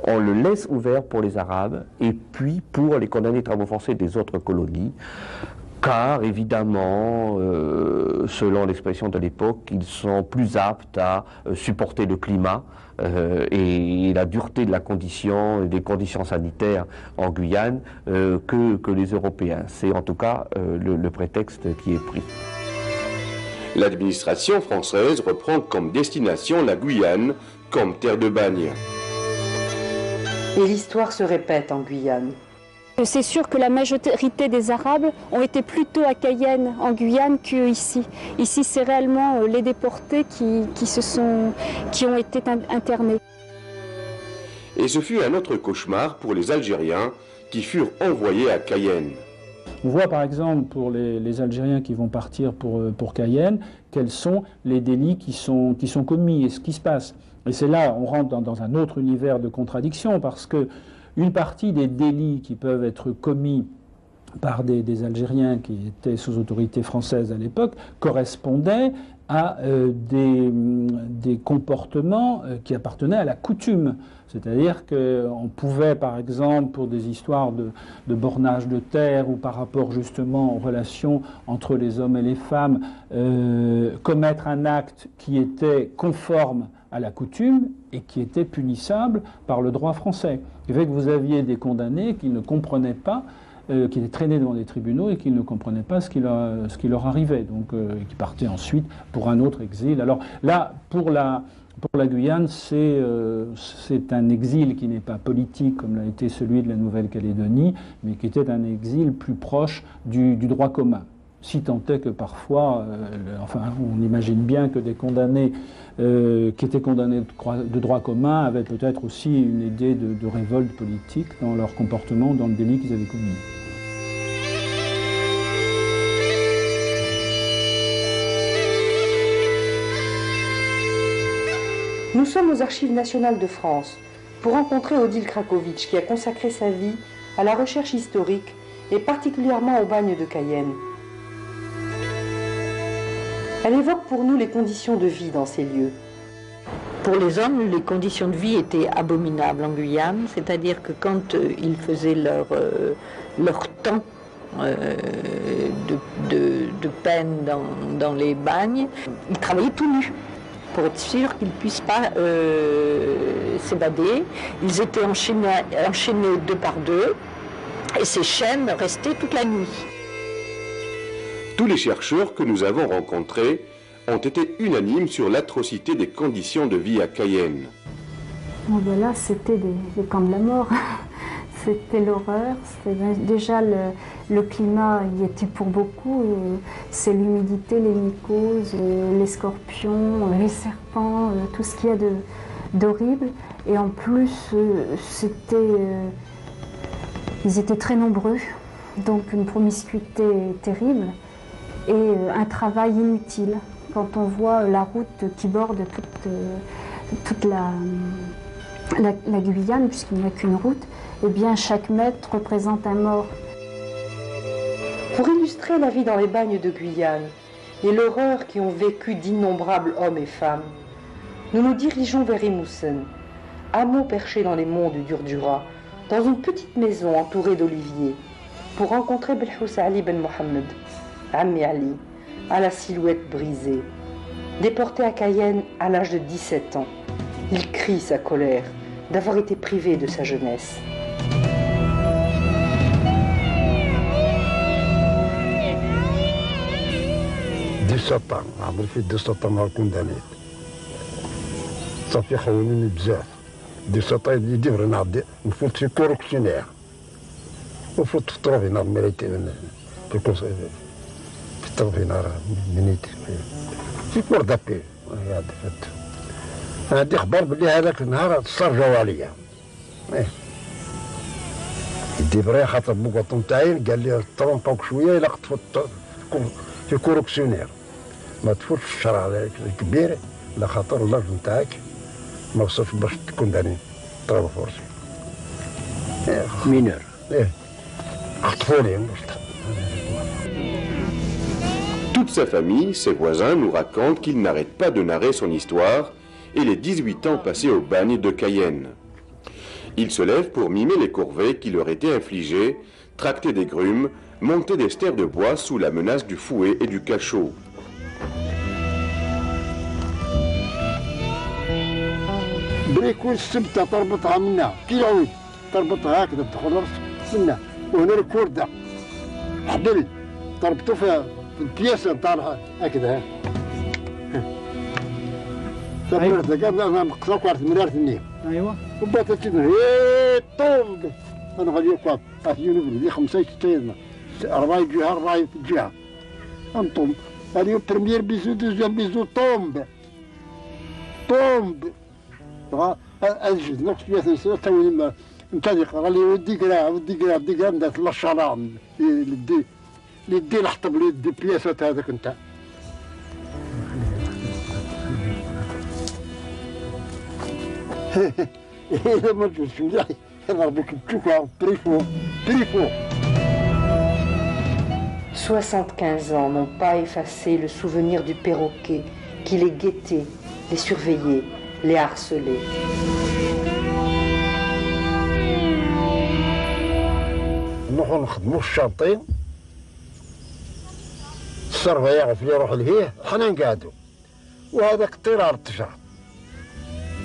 on le laisse ouvert pour les Arabes et puis pour les condamnés aux travaux forcés des autres colonies, car évidemment, selon l'expression de l'époque, ils sont plus aptes à supporter le climat et la dureté de la condition, des conditions sanitaires en Guyane que les Européens. C'est en tout cas le prétexte qui est pris. L'administration française reprend comme destination la Guyane comme terre de bagne. Et l'histoire se répète en Guyane. C'est sûr que la majorité des Arabes ont été plutôt à Cayenne, en Guyane, qu'ici. Ici, c'est réellement les déportés qui ont été internés. Et ce fut un autre cauchemar pour les Algériens qui furent envoyés à Cayenne. On voit par exemple pour les Algériens qui vont partir pour Cayenne, quels sont les délits qui sont commis et ce qui se passe. Et c'est là, on rentre dans un autre univers de contradiction parce que une partie des délits qui peuvent être commis par des Algériens qui étaient sous autorité française à l'époque correspondaient à des comportements qui appartenaient à la coutume. C'est-à-dire qu'on pouvait, par exemple, pour des histoires de bornage de terre ou par rapport justement aux relations entre les hommes et les femmes, commettre un acte qui était conforme à la coutume et qui était punissable par le droit français. Ce qui fait que vous aviez des condamnés qui ne comprenaient pas, qui étaient traînés devant des tribunaux et qui ne comprenaient pas ce qui leur arrivait, donc qui partaient ensuite pour un autre exil. Alors là, pour la Guyane, c'est un exil qui n'est pas politique comme l'a été celui de la Nouvelle-Calédonie, mais qui était un exil plus proche du droit commun. Si tant est que parfois, on imagine bien que des condamnés qui étaient condamnés de droit commun avaient peut-être aussi une idée de révolte politique dans leur comportement, dans le délit qu'ils avaient commis. Nous sommes aux Archives nationales de France pour rencontrer Odile Krakovitch qui a consacré sa vie à la recherche historique et particulièrement au bagne de Cayenne. Elle évoque pour nous les conditions de vie dans ces lieux. Pour les hommes, les conditions de vie étaient abominables en Guyane, c'est-à-dire que quand ils faisaient leur temps de peine dans les bagnes, ils travaillaient tout nus pour être sûrs qu'ils ne puissent pas s'évader. Ils étaient enchaînés deux par deux et ces chaînes restaient toute la nuit. Tous les chercheurs que nous avons rencontrés ont été unanimes sur l'atrocité des conditions de vie à Cayenne. Bon, ben là, c'était des camps de la mort. C'était l'horreur. Déjà, le climat y était pour beaucoup. C'est l'humidité, les mycoses, les scorpions, les serpents, tout ce qu'il y a d'horrible. Et en plus, ils étaient très nombreux, donc une promiscuité terrible. Et un travail inutile. Quand on voit la route qui borde toute la Guyane, puisqu'il n'y a qu'une route, eh bien chaque mètre représente un mort. Pour illustrer la vie dans les bagnes de Guyane et l'horreur qui ont vécu d'innombrables hommes et femmes, nous nous dirigeons vers Imoussen, hameau perché dans les monts du Durdura, dans une petite maison entourée d'oliviers, pour rencontrer Belhous Ali Ben Mohammed, Ammi Ali, à la silhouette brisée. Déporté à Cayenne à l'âge de 17 ans, il crie sa colère d'avoir été privé de sa jeunesse. عمري في 17 نهار كوندانيت صافي خونوني بزاف 17 يدي برنا عدي نفوت في كوركسيونير نفوت في طروفينار ميريتي في طروفينار مينيتي في كور دابي عندي خبر بلي هذاك النهار استرجعوا عليا يدي برا خاطر بوكاطون تاعي قال لي طرومباك شويه الا قطفت في كوركسيونير ما تفوتش في الشرع هذاك الكبير على خاطر اللاج نتاعك ما وصلش باش تكون داني طرابه فورسي مينور خطفوني. Toute sa famille, ses voisins nous racontent qu'il n'arrête pas de narrer son histoire et les 18 ans passés au bagne de Cayenne. Il se lève pour mimer les corvées qui leur étaient infligées, tracter des grumes, monter des stères de bois sous la menace du fouet et du cachot. بريكون السبتة تربطها منا كي العود تربطها هكذا تدخل منا وهنا الكوردة حبل تربطو في البياسة نتاعها هكذا تبرد انا نقصاك واحد مرات النيم ايوا وبات تشد هي طوم انا غادي يوقف يونيفرسيتي دي 5 6 4 جهه 4 جهه انطم هذه بريمير بيزو دوزيام بيزو طومب اجد نقص بيا سنه توني ما نتذكر قال لي ودي كرا ندات للشرام اللي دي الحطب اللي دي بياسات هذاك نتاع إذا ما تجوش مليح نضربك بتشوكا بريفو 75 ans n'ont pas effacé le souvenir du perroquet qui les guettait, les surveillait, les harcelait. نروحو نخدمو الشاطين الصرفة يعرف يروح لهيه حنا نقعدو وهذاك الطيرار ارتجع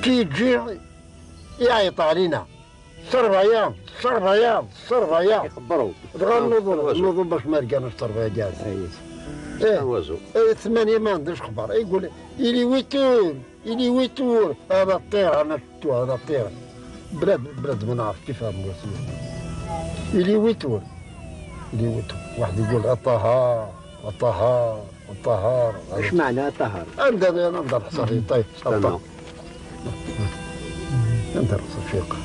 كي يجي يعيط علينا صرفيان يخبروا نوضو باش ما لقاناش صرفيا جالس ايه 8 ما عندوش خبر يقول إلي ويتور هذا الطير انا شفتو هذا الطير بلاد ما نعرف كيف هذا إلي ويتور واحد يقول الطهار ايش معنى الطهر؟ انا نقدر حصري طيب ندير صفيقه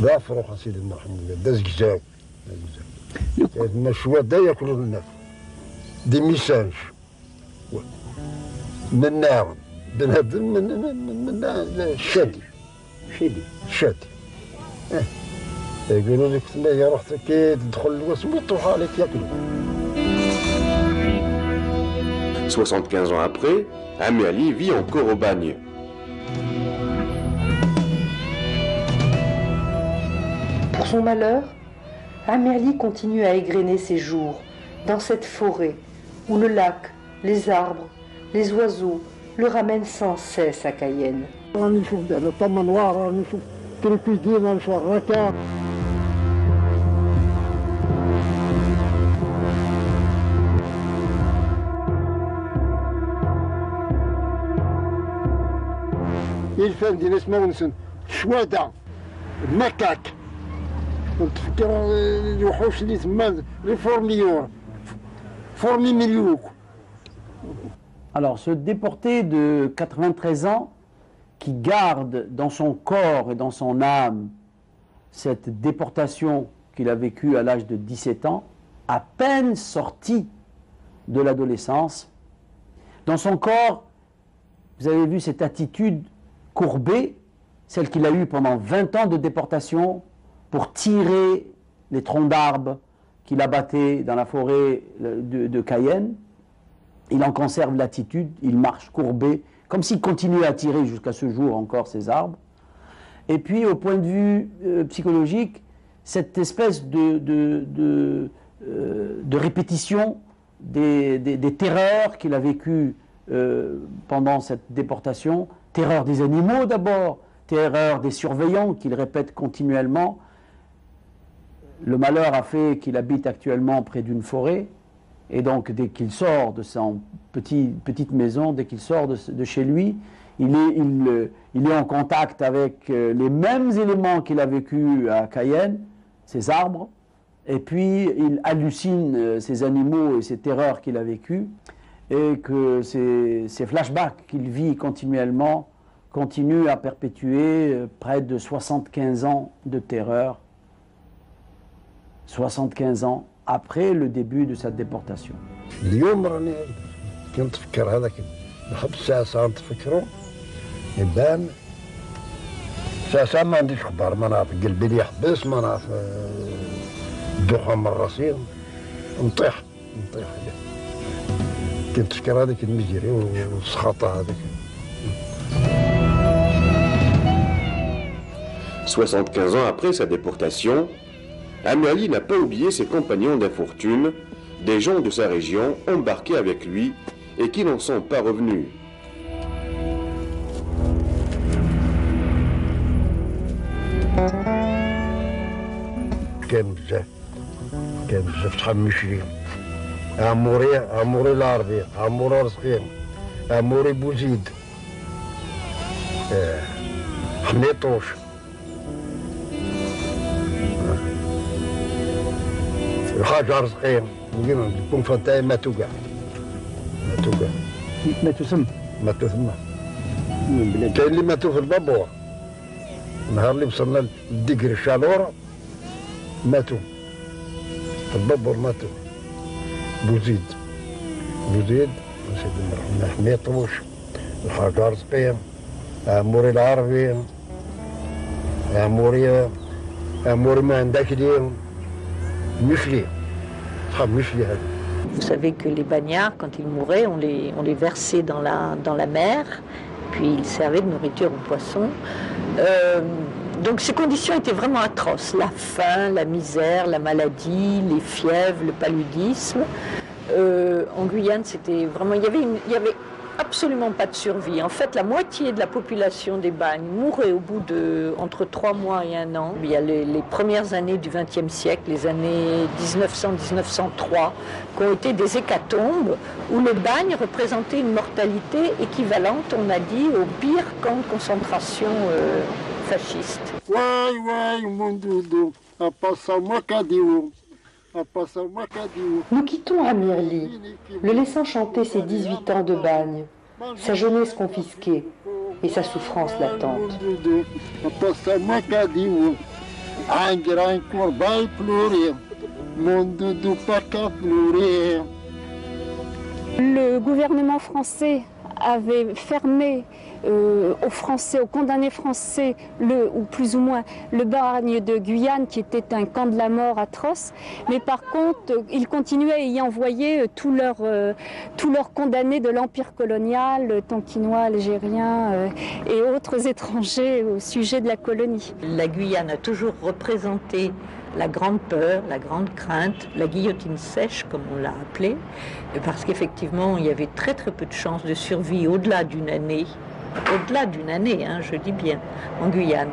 لا فروخ سيدي محمد داز كزاو المشوى دا ياكلوا الناس دي ميسانج من النار بنادم من الشادي يقولوا لك تمايا رحت كي تدخل الوسم وتروح عليك ياكلوا. 75 ans après, Ammi Ali vit encore au bagne. Pour son malheur, Ammi Ali continue à égrener ses jours dans cette forêt où le lac, les arbres, les oiseaux le ramènent sans cesse à Cayenne. الفن ديال اسمه ونسن شواده المكاك نتفكر الوحوش اللي تما لي فورميور فورمي مليوك. Alors ce déporté de 93 ans qui garde dans son corps et dans son âme cette déportation qu'il a vécue à l'âge de 17 ans, à peine sorti de l'adolescence, dans son corps, vous avez vu cette attitude courbée, celle qu'il a eue pendant 20 ans de déportation pour tirer les troncs d'arbres qu'il abattait dans la forêt de Cayenne. Il en conserve l'attitude, il marche courbé, comme s'il continuait à tirer jusqu'à ce jour encore ces arbres. Et puis au point de vue psychologique, cette espèce de répétition des terreurs qu'il a vécues pendant cette déportation, terreur des animaux d'abord, terreur des surveillants qu'il répète continuellement. Le malheur a fait qu'il habite actuellement près d'une forêt, et donc dès qu'il sort de sa petite maison, dès qu'il sort de chez lui, il est en contact avec les mêmes éléments qu'il a vécu à Cayenne, ces arbres, et puis il hallucine ces animaux et ces terreurs qu'il a vécues, et que ces flashbacks qu'il vit continuellement continuent à perpétuer près de 75 ans de terreur, 75 ans après le début de sa déportation. اليوم راني كنتفكر هذاك نحب ساعة نتفكرو يبان ساعة ما عنديش اخبار، ما نعرف قلبي لي يحبس، ما نعرف الدخان من راسي نطيح كنتفكر هذاك المجري والسخاطة هذاك. 75 ans après sa déportation, Amerli n'a pas oublié ses compagnons d'infortune, des gens de sa région embarqués avec lui et qui n'en sont pas revenus. كان بزاف تحمشلي عموري العربي، عموري رزقين، عموري بوزيد، حنيطوش، الحاجة رزقين، يكون فتاي ماتوا كاع، ماتوا ثم كاين اللي ماتوا في البابور، النهار اللي وصلنا لديكري الشالورة ماتوا في البابور، ماتوا بوزيد سيدي الله حنيطوش، الحاجة رزقين، عموري العربي، عموري ما عندك ليه مشلي. Vous savez que les bagnards, quand ils mouraient, on les versait dans la mer, puis ils servaient de nourriture aux poissons. Donc ces conditions étaient vraiment atroces. La faim, la misère, la maladie, les fièvres, le paludisme. En Guyane, c'était vraiment... Il y avait absolument pas de survie. En fait, la moitié de la population des Bagnes mourait au bout de entre 3 mois et 1 an. Il y a les premières années du XXe siècle, les années 1900-1903, qui ont été des hécatombes où le bagne représentait une mortalité équivalente, on a dit, au pire camp de concentration fasciste. Nous quittons Amerli, le laissant chanter ses 18 ans de bagne, sa jeunesse confisquée et sa souffrance latente. Le gouvernement français avait fermé aux Français, aux condamnés français, ou plus ou moins le bagne de Guyane, qui était un camp de la mort atroce. Mais par contre, ils continuaient à y envoyer tous leurs condamnés de l'empire colonial, tonkinois, algériens et autres étrangers au sujet de la colonie. La Guyane a toujours représenté la grande peur, la grande crainte, la guillotine sèche, comme on l'a appelé, parce qu'effectivement, il y avait très très peu de chances de survie au-delà d'une année, je dis bien, en Guyane.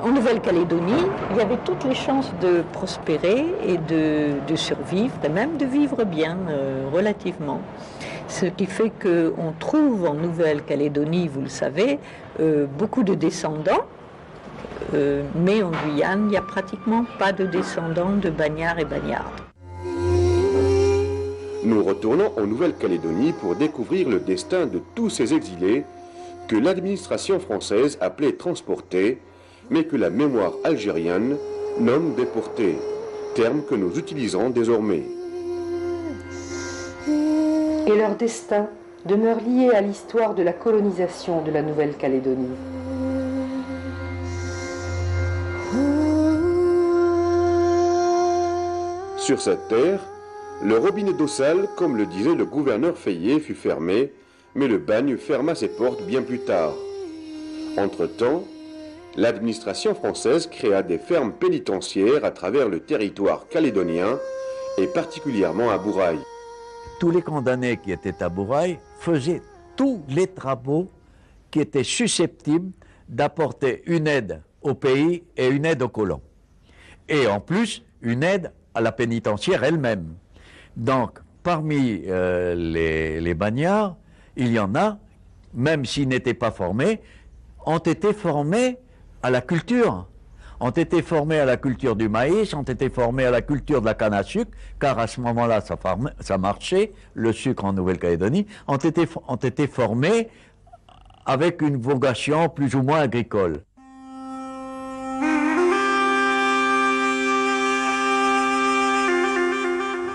En Nouvelle-Calédonie, il y avait toutes les chances de prospérer et de survivre, et même de vivre bien, relativement. Ce qui fait qu'on trouve en Nouvelle-Calédonie, vous le savez, beaucoup de descendants, mais en Guyane, il n'y a pratiquement pas de descendants de bagnards et bagnardes. Nous retournons en Nouvelle-Calédonie pour découvrir le destin de tous ces exilés que l'administration française appelait transportés, mais que la mémoire algérienne nomme déportés, terme que nous utilisons désormais. Et leur destin demeure lié à l'histoire de la colonisation de la Nouvelle-Calédonie. Sur cette terre, le robinet d'eau sale, comme le disait le gouverneur Feillet, fut fermé, mais le bagne ferma ses portes bien plus tard. Entre-temps, l'administration française créa des fermes pénitentiaires à travers le territoire calédonien et particulièrement à Bourail. Tous les condamnés qui étaient à Bourail faisaient tous les travaux qui étaient susceptibles d'apporter une aide au pays et une aide aux colons. Et en plus, une aide à la pénitentiaire elle-même. Donc, parmi les bagnards, il y en a, même s'ils n'étaient pas formés, ont été formés à la culture. Ont été formés à la culture du maïs, ont été formés à la culture de la canne à sucre, car à ce moment-là, ça marchait, le sucre en Nouvelle-Calédonie, ont été formés avec une vocation plus ou moins agricole.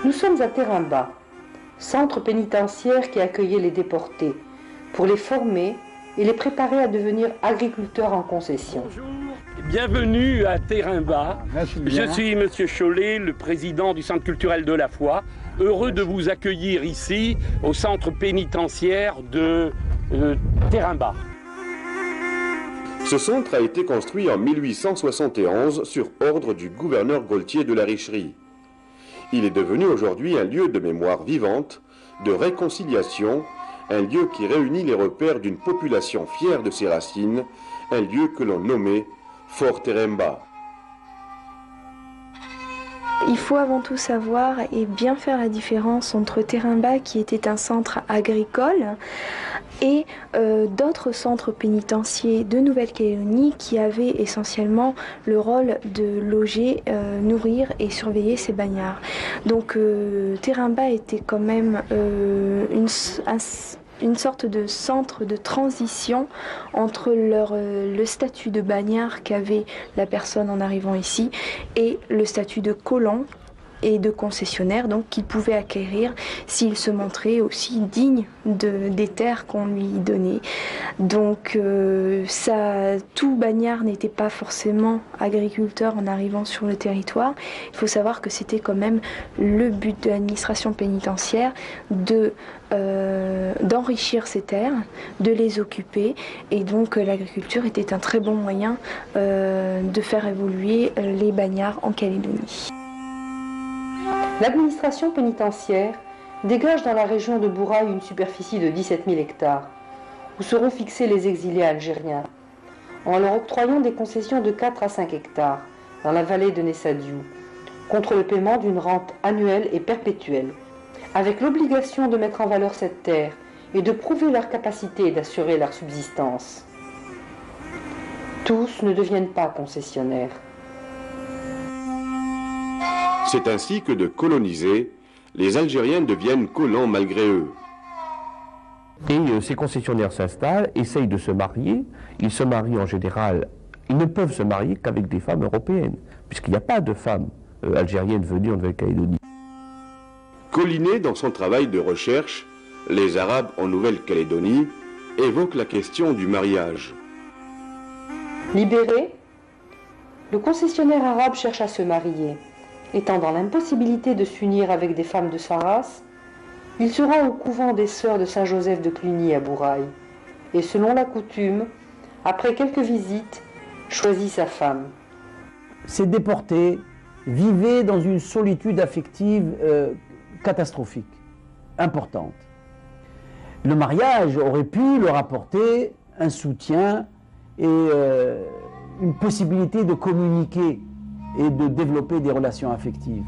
Nous sommes à Terimba, centre pénitentiaire qui accueillait les déportés, pour les former et les préparer à devenir agriculteurs en concession. Bienvenue à Terimba. Je suis M. Chollet, le président du Centre culturel de la foi. Heureux de vous accueillir ici, au centre pénitentiaire de Terimba. Ce centre a été construit en 1871 sur ordre du gouverneur Gaultier de la Richerie. Il est devenu aujourd'hui un lieu de mémoire vivante, de réconciliation, un lieu qui réunit les repères d'une population fière de ses racines, un lieu que l'on nommait Fort Terimba. Il faut avant tout savoir et bien faire la différence entre Terimba, qui était un centre agricole, et d'autres centres pénitentiaires de Nouvelle-Calédonie qui avaient essentiellement le rôle de loger, nourrir et surveiller ces bagnards. Donc Terimba était quand même une sorte de centre de transition entre le statut de bagnard qu'avait la personne en arrivant ici et le statut de colon et de concessionnaire, donc qu'il pouvait acquérir s'il se montrait aussi digne des terres qu'on lui donnait. Donc tout bagnard n'était pas forcément agriculteur en arrivant sur le territoire. Il faut savoir que c'était quand même le but de l'administration pénitentiaire d'enrichir ces terres, de les occuper, et donc l'agriculture était un très bon moyen de faire évoluer les bagnards en Calédonie. L'administration pénitentiaire dégage dans la région de Bourail une superficie de 17 000 hectares, où seront fixés les exilés algériens, en leur octroyant des concessions de 4 à 5 hectares dans la vallée de Nessadiou, contre le paiement d'une rente annuelle et perpétuelle, avec l'obligation de mettre en valeur cette terre et de prouver leur capacité d'assurer leur subsistance. Tous ne deviennent pas concessionnaires. C'est ainsi que de colonisés, les Algériens deviennent colons malgré eux. Et ces concessionnaires s'installent, essayent de se marier. Ils se marient en général, ils ne peuvent se marier qu'avec des femmes européennes, puisqu'il n'y a pas de femmes algériennes venues en Nouvelle-Calédonie. Collinet, dans son travail de recherche, Les Arabes en Nouvelle-Calédonie, évoque la question du mariage. Libéré, le concessionnaire arabe cherche à se marier. Étant dans l'impossibilité de s'unir avec des femmes de sa race, il se rend au couvent des sœurs de Saint-Joseph de Cluny à Bourail et, selon la coutume, après quelques visites, choisit sa femme. Ces déportés vivaient dans une solitude affective catastrophique, importante. Le mariage aurait pu leur apporter un soutien et une possibilité de communiquer et de développer des relations affectives.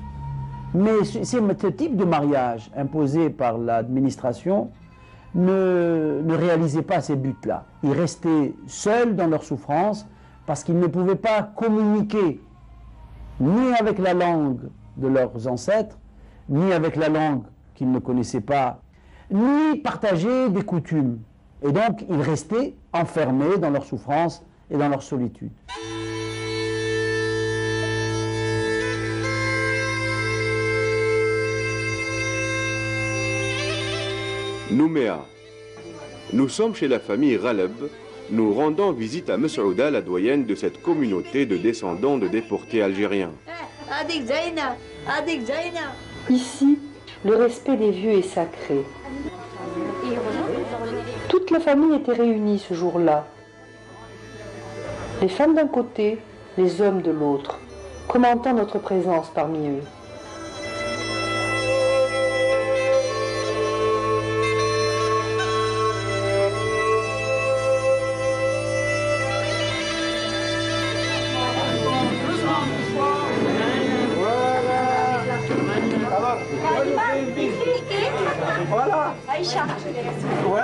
Mais ce type de mariage imposé par l'administration ne réalisait pas ces buts-là. Ils restaient seuls dans leur souffrance parce qu'ils ne pouvaient pas communiquer ni avec la langue de leurs ancêtres, ni avec la langue qu'ils ne connaissaient pas, ni partager des coutumes. Et donc, ils restaient enfermés dans leur souffrance et dans leur solitude. Nouméa. Nous sommes chez la famille Raleb, nous rendons visite à Messouda, la doyenne de cette communauté de descendants de déportés algériens. Ici, le respect des vieux est sacré. Toute la famille était réunie ce jour-là. Les femmes d'un côté, les hommes de l'autre, commentant notre présence parmi eux.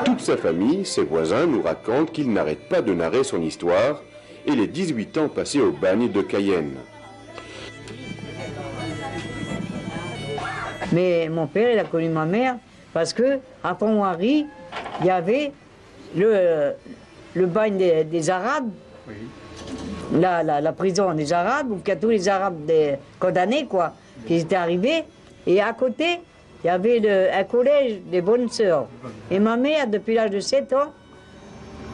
Toute sa famille, ses voisins, nous racontent qu'il n'arrête pas de narrer son histoire et les 18 ans passés au bagne de Cayenne. Mais mon père, il a connu ma mère parce que à Pont-Henri, il y avait le bagne des Arabes, la prison des Arabes, où il y a tous les Arabes condamnés, quoi, qui étaient arrivés. Et à côté, il y avait un collège des bonnes sœurs. Et ma mère, depuis l'âge de 7 ans,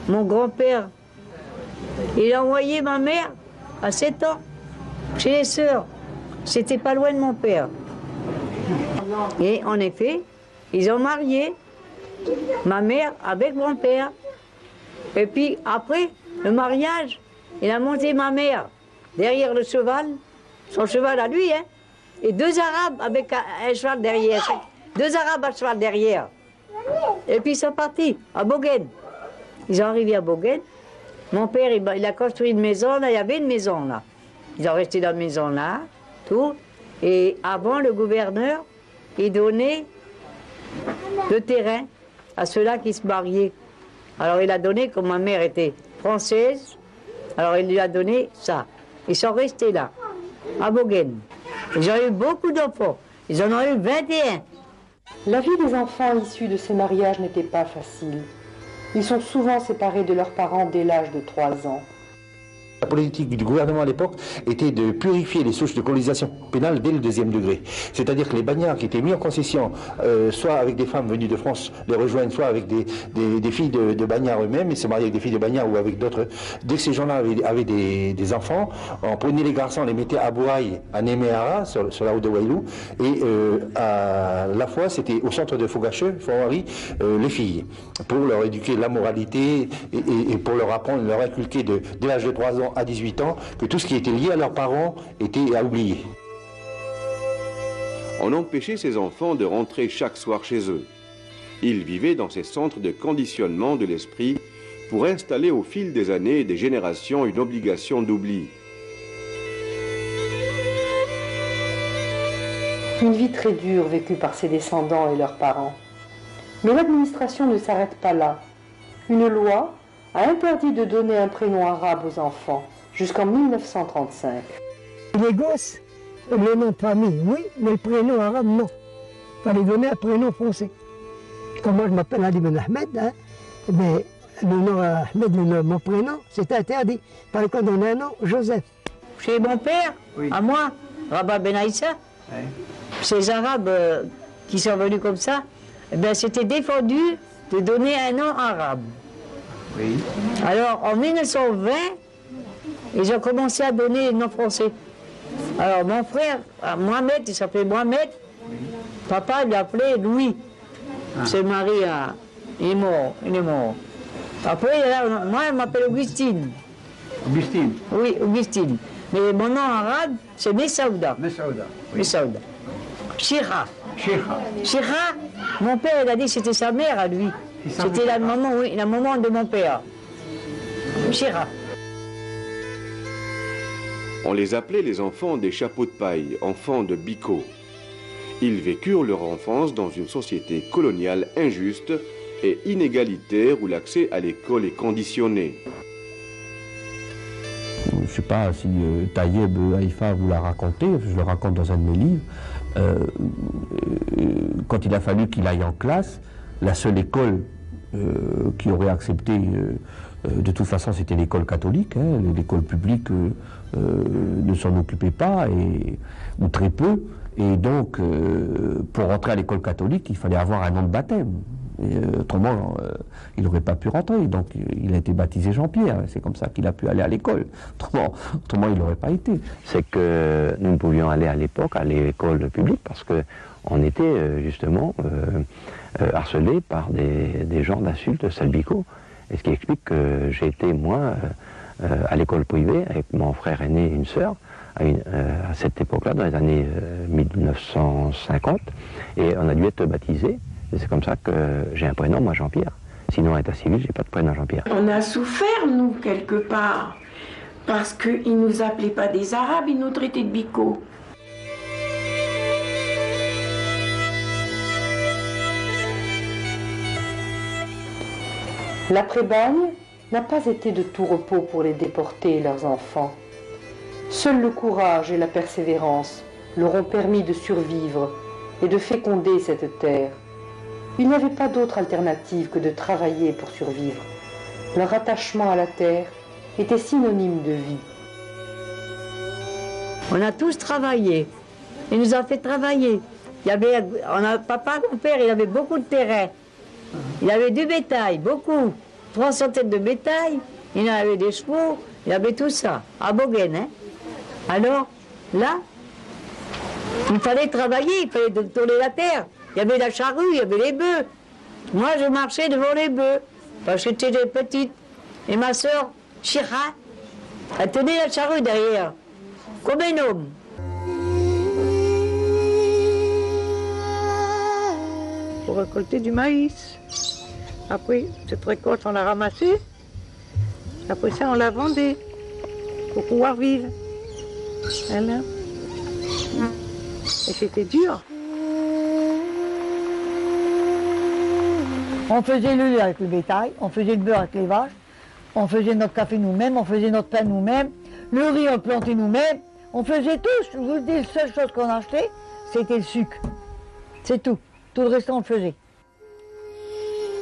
mon grand-père, il a envoyé ma mère à 7 ans chez les sœurs. C'était pas loin de mon père. Et en effet, ils ont marié ma mère avec mon père. Et puis après le mariage, il a monté ma mère derrière le cheval, son cheval à lui, hein, et 2 Arabes avec un cheval derrière. 2 Arabes à cheval derrière. Et puis ils sont partis à Bogen. Ils sont arrivés à Bogen. Mon père, il a construit une maison, là, il y avait une maison là. Ils ont resté dans la maison là, tout. Et avant, le gouverneur, il donnait le terrain à ceux-là qui se mariaient. Alors il a donné, comme ma mère était française, alors il lui a donné ça. Ils sont restés là, à Bogen. Ils ont eu beaucoup d'enfants. Ils en ont eu 21. La vie des enfants issus de ces mariages n'était pas facile. Ils sont souvent séparés de leurs parents dès l'âge de 3 ans. La politique du gouvernement à l'époque était de purifier les souches de colonisation pénale dès le 2e degré. C'est-à-dire que les bagnards qui étaient mis en concession, soit avec des femmes venues de France les rejoignent, soit avec des filles de bagnards eux-mêmes, et se mariaient avec des filles de bagnards ou avec d'autres. Dès que ces gens-là avaient des enfants, on prenait les garçons, on les mettait à Bouraï, à Néméara, sur la route de Wailou, et à la fois c'était au centre de Fogacheux, Fort-Henri, les filles, pour leur éduquer la moralité et pour leur apprendre, leur inculquer dès l'âge de 3 ans à 18 ans, que tout ce qui était lié à leurs parents était à oublier. On empêchait ses enfants de rentrer chaque soir chez eux. Ils vivaient dans ces centres de conditionnement de l'esprit pour installer au fil des années et des générations une obligation d'oubli. Une vie très dure vécue par ses descendants et leurs parents. Mais l'administration ne s'arrête pas là. Une loi a interdit de donner un prénom arabe aux enfants jusqu'en 1935. Les gosses, le nom de famille, oui, mais le prénom arabe, non. Il fallait donner un prénom français. Comme moi, je m'appelle Ali Ben Ahmed, hein, mais le nom Ahmed, mon prénom, c'est interdit. Il fallait qu'on donne un nom, Joseph. Chez mon père, à moi, Rabat Ben Aïssa, ces Arabes qui sont venus comme ça, eh ben, c'était défendu de donner un nom arabe. Oui. Alors, en 1920, ils ont commencé à donner les noms français. Alors, mon frère, Mohamed, il s'appelait Mohamed. Oui. Papa lui appelait Louis. C'est Marie, il est mort. Après, moi, je m'appelle Augustine. Augustine? Oui, Augustine. Mais mon nom arabe, c'est Messaouda. Messaouda. Oui. Messaouda. Chira. Chira. Chira, mon père, il a dit que c'était sa mère à lui. C'était la maman, oui, la maman de mon père. Chira. On les appelait les enfants des chapeaux de paille, enfants de Bicot. Ils vécurent leur enfance dans une société coloniale injuste et inégalitaire où l'accès à l'école est conditionné. Je ne sais pas si Tayeb Haïfa vous l'a raconté, je le raconte dans un de mes livres. Quand il a fallu qu'il aille en classe, la seule école qui aurait accepté, de toute façon c'était l'école catholique, hein, l'école publique ne s'en occupait pas, ou très peu, et donc pour rentrer à l'école catholique il fallait avoir un nom de baptême, et, autrement il n'aurait pas pu rentrer, donc il a été baptisé Jean-Pierre, c'est comme ça qu'il a pu aller à l'école, autrement il n'aurait pas été. C'est que nous ne pouvions aller à l'époque à l'école publique parce qu'on était justement harcelés par des genres d'insultes salbicaux. Et ce qui explique que j'ai été, moi, à l'école privée avec mon frère aîné et une sœur à cette époque-là, dans les années 1950, et on a dû être baptisé. Et c'est comme ça que j'ai un prénom, moi Jean-Pierre. Sinon, à état civil, j'ai pas de prénom Jean-Pierre. On a souffert, nous, quelque part, parce qu'ils ne nous appelaient pas des Arabes, ils nous traitaient de bicots. L'après-bagne n'a pas été de tout repos pour les déportés et leurs enfants. Seul le courage et la persévérance leur ont permis de survivre et de féconder cette terre. Ils n'avaient pas d'autre alternative que de travailler pour survivre. Leur attachement à la terre était synonyme de vie. On a tous travaillé. Il nous a fait travailler. Papa, mon père, il avait beaucoup de terrain. Il avait du bétail, beaucoup. 300 têtes de bétail, il avait des chevaux, il avait tout ça, à Bogen, hein. Alors, là, il fallait travailler, il fallait tourner la terre. Il y avait la charrue, il y avait les bœufs. Moi, je marchais devant les bœufs, parce que j'étais petite. Et ma sœur, Chira, elle tenait la charrue derrière, comme un homme. Pour récolter du maïs. Après, cette récolte, on l'a ramassée. Après ça, on l'a vendée pour pouvoir vivre. Voilà. Et c'était dur. On faisait le lait avec le bétail, on faisait le beurre avec les vaches, on faisait notre café nous-mêmes, on faisait notre pain nous-mêmes, le riz on le plantait nous-mêmes, on faisait tout. Je vous dis, la seule chose qu'on achetait, c'était le sucre. C'est tout. Tout le reste, on le faisait.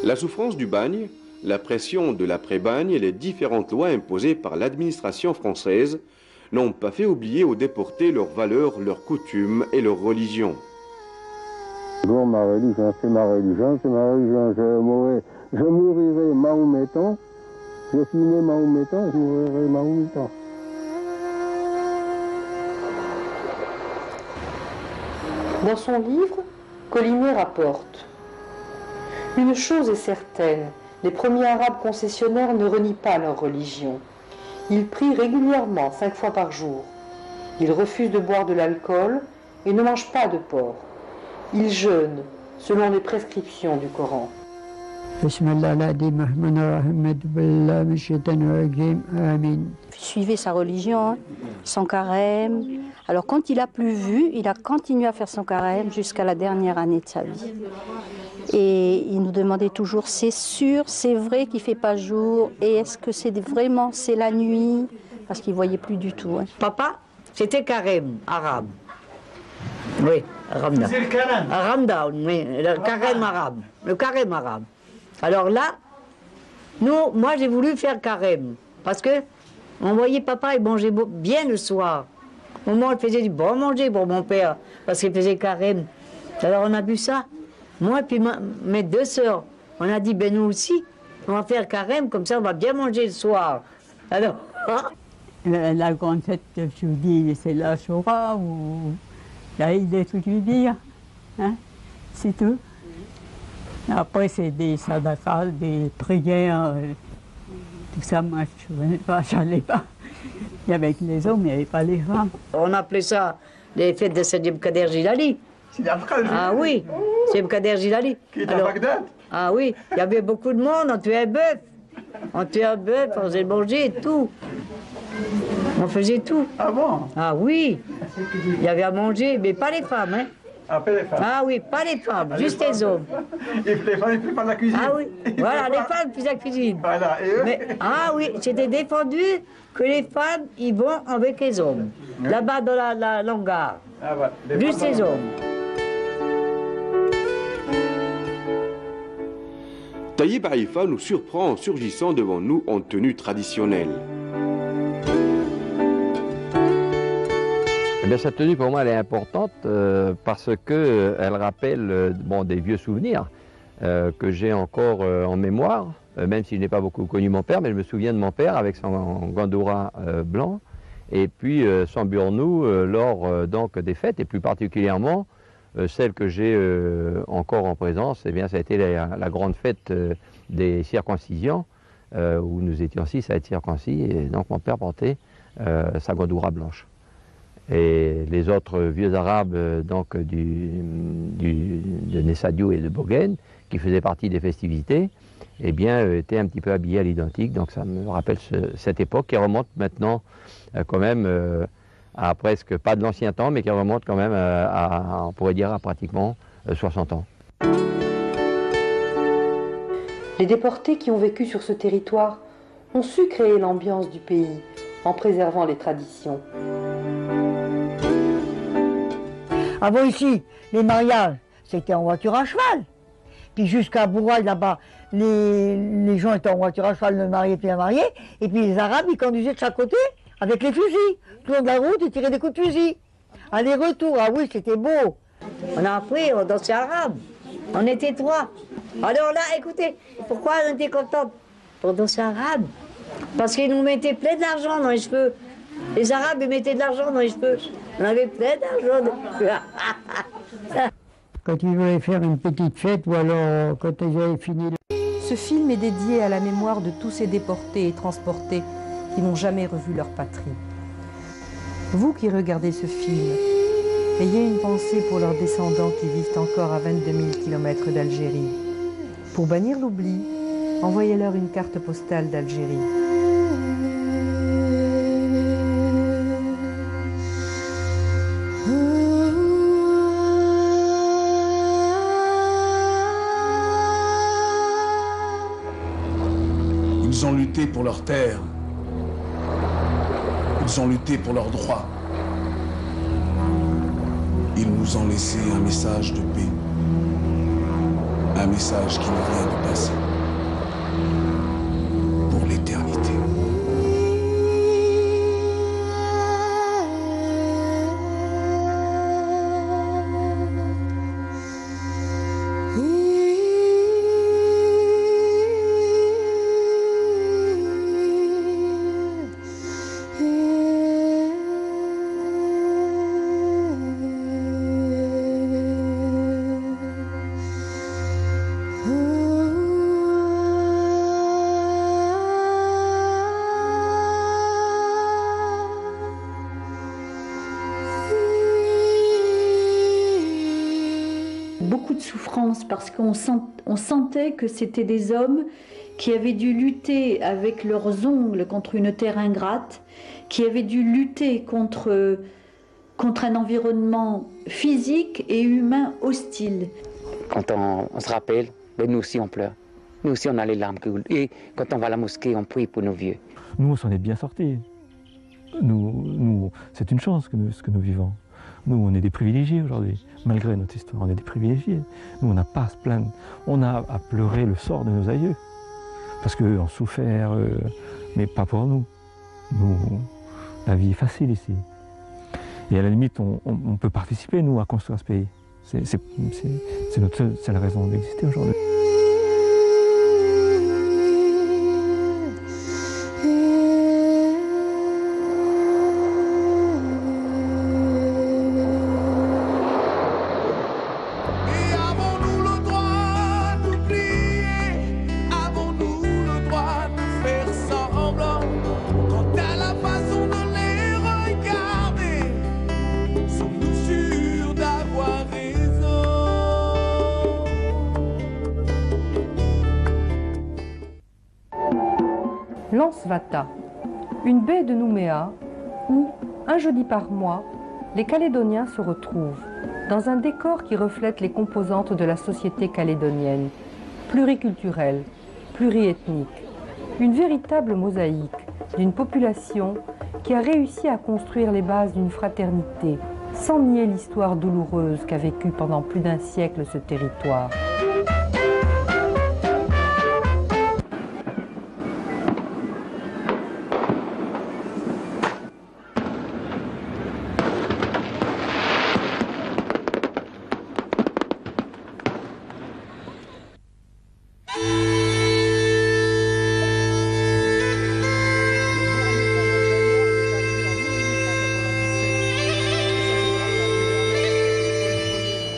La souffrance du bagne, la pression de l'après-bagne et les différentes lois imposées par l'administration française n'ont pas fait oublier aux déportés leurs valeurs, leurs coutumes et leur religion. Bon, ma religion, c'est ma religion, c'est ma religion. Je mourirai mahométan. Je suis né mahométan, je mourirai mahométan. Dans son livre, Colignet rapporte: une chose est certaine, les premiers Arabes concessionnaires ne renient pas leur religion. Ils prient régulièrement 5 fois par jour. Ils refusent de boire de l'alcool et ne mangent pas de porc. Ils jeûnent selon les prescriptions du Coran. Suivait sa religion, son carême. Alors quand il a plus vu, il a continué à faire son carême jusqu'à la dernière année de sa vie. Et il nous demandait toujours, c'est sûr, c'est vrai qu'il ne fait pas jour, et est-ce que c'est vraiment, c'est la nuit? Parce qu'il ne voyait plus du tout. Hein. Papa, c'était carême, arabe. Oui, Ramda. C'est le carême. Ramda, oui, le carême arabe. Le carême arabe. Alors là, moi j'ai voulu faire carême, parce que on voyait papa, il mangeait bien le soir. Au moment où il faisait du bon manger pour mon père, parce qu'il faisait carême. Alors on a bu ça. Moi et puis mes 2 sœurs, on a dit, ben nous aussi, on va faire carême, comme ça on va bien manger le soir. Alors, la grande fête, je vous dis, c'est la Shoah ou l'Aïd et tout, je veux dire. Hein? C'est tout. Après, c'est des sadakas, des prières, tout ça, moi, je n'allais pas. Il y avait les hommes, il n'y avait pas les femmes. On appelait ça les fêtes de Sidi Kader Jilali. Ah oui, c'est Kader Jilali. Qui est à Bagdad? Ah oui, il y avait beaucoup de monde, on tuait un bœuf. On tuait un bœuf, on faisait manger, tout. On faisait tout. Ah bon? Ah oui, il y avait à manger, mais pas les femmes, hein. Ah, pas les femmes. Ah oui, pas les femmes, juste les hommes. Et les femmes, ils faisaient pas de la cuisine. Ah oui, voilà, les femmes faisaient la cuisine. Voilà, et eux? Mais, ah oui, c'était défendu que les femmes, ils vont avec les hommes. Là-bas, dans la langare. Ah, voilà. Juste les hommes. Taïeb Haïfa nous surprend en surgissant devant nous en tenue traditionnelle. Eh bien, cette tenue, pour moi, elle est importante parce qu'elle rappelle des vieux souvenirs que j'ai encore en mémoire, même si je n'ai pas beaucoup connu mon père, mais je me souviens de mon père avec son gandoura blanc et puis son burnou lors donc des fêtes, et plus particulièrement celle que j'ai encore en présence, eh bien, ça a été la grande fête des circoncisions où nous étions 6 à être circoncis, et donc mon père portait sa gandoura blanche. Et les autres vieux arabes donc de Nessadiou et de Bogen, qui faisaient partie des festivités, eh bien, étaient un petit peu habillés à l'identique. Donc ça me rappelle cette époque qui remonte maintenant quand même à presque, pas de l'ancien temps, mais qui remonte quand même on pourrait dire à pratiquement 60 ans. Les déportés qui ont vécu sur ce territoire ont su créer l'ambiance du pays en préservant les traditions. Avant ici, les mariages, c'était en voiture à cheval. Puis jusqu'à Bourail, là-bas, les gens étaient en voiture à cheval, le marié puis la mariée. Et puis les Arabes, ils conduisaient de chaque côté avec les fusils. Tout le long de la route, ils tiraient des coups de fusil. Aller-retour, ah oui, c'était beau. On a appris, on dansait arabe. On était 3. Alors là, écoutez, pourquoi on était contents pour danser arabe? Parce qu'ils nous mettaient plein d'argent dans les cheveux. Les Arabes, ils mettaient de l'argent dans les cheveux. On avait plein d'argent. Quand ils voulaient faire une petite fête, ou alors quand ils avaient fini. Ce film est dédié à la mémoire de tous ces déportés et transportés qui n'ont jamais revu leur patrie. Vous qui regardez ce film, ayez une pensée pour leurs descendants qui vivent encore à 22 000 km d'Algérie. Pour bannir l'oubli, envoyez-leur une carte postale d'Algérie. Ils ont lutté pour leur terre. Ils ont lutté pour leurs droits. Ils nous ont laissé un message de paix. Un message qui nous vient du passé. Pour l'éternité. Beaucoup de souffrance parce qu'on sentait que c'était des hommes qui avaient dû lutter avec leurs ongles contre une terre ingrate, qui avaient dû lutter contre un environnement physique et humain hostile. Quand on se rappelle, ben nous aussi on pleure. Nous aussi on a les larmes qui coulent. Et quand on va à la mosquée, on prie pour nos vieux. Nous, on s'en est bien sortis. Nous, c'est une chance ce que nous vivons. Nous, on est des privilégiés aujourd'hui, malgré notre histoire, on est des privilégiés. Nous, on n'a pas à se plaindre, on a à pleurer le sort de nos aïeux. Parce qu'eux ont souffert, mais pas pour nous. Nous, la vie est facile ici. Et à la limite, on peut participer, nous, à construire ce pays. C'est notre seule raison d'exister aujourd'hui. Lansvata, une baie de Nouméa où, un jeudi par mois, les Calédoniens se retrouvent dans un décor qui reflète les composantes de la société calédonienne, pluriculturelle, pluriethnique, une véritable mosaïque d'une population qui a réussi à construire les bases d'une fraternité, sans nier l'histoire douloureuse qu'a vécue pendant plus d'un siècle ce territoire.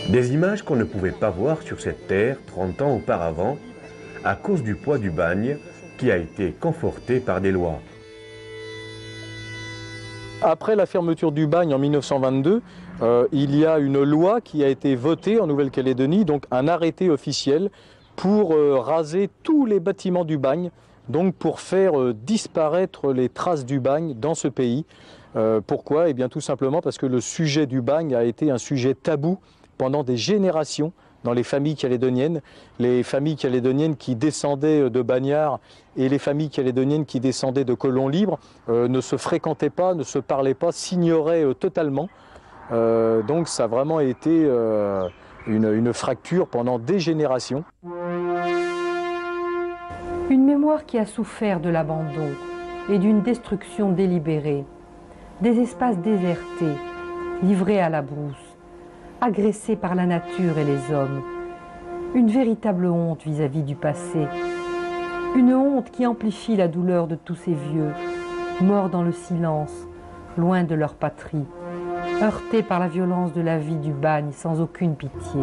Des images qu'on ne pouvait pas voir sur cette terre 30 ans auparavant, à cause du poids du bagne qui a été conforté par des lois. Après la fermeture du bagne en 1922, il y a une loi qui a été votée en Nouvelle-Calédonie, donc un arrêté officiel pour raser tous les bâtiments du bagne, donc pour faire disparaître les traces du bagne dans ce pays. Pourquoi? Eh bien tout simplement parce que le sujet du bagne a été un sujet tabou pendant des générations dans les familles calédoniennes qui descendaient de bagnards et les familles calédoniennes qui descendaient de colons libres ne se fréquentaient pas, ne se parlaient pas, s'ignoraient totalement. Donc ça a vraiment été une fracture pendant des générations. Une mémoire qui a souffert de l'abandon et d'une destruction délibérée. Des espaces désertés, livrés à la brousse, agressés par la nature et les hommes. Une véritable honte vis-à-vis du passé. Une honte qui amplifie la douleur de tous ces vieux, morts dans le silence, loin de leur patrie, heurtés par la violence de la vie du bagne sans aucune pitié.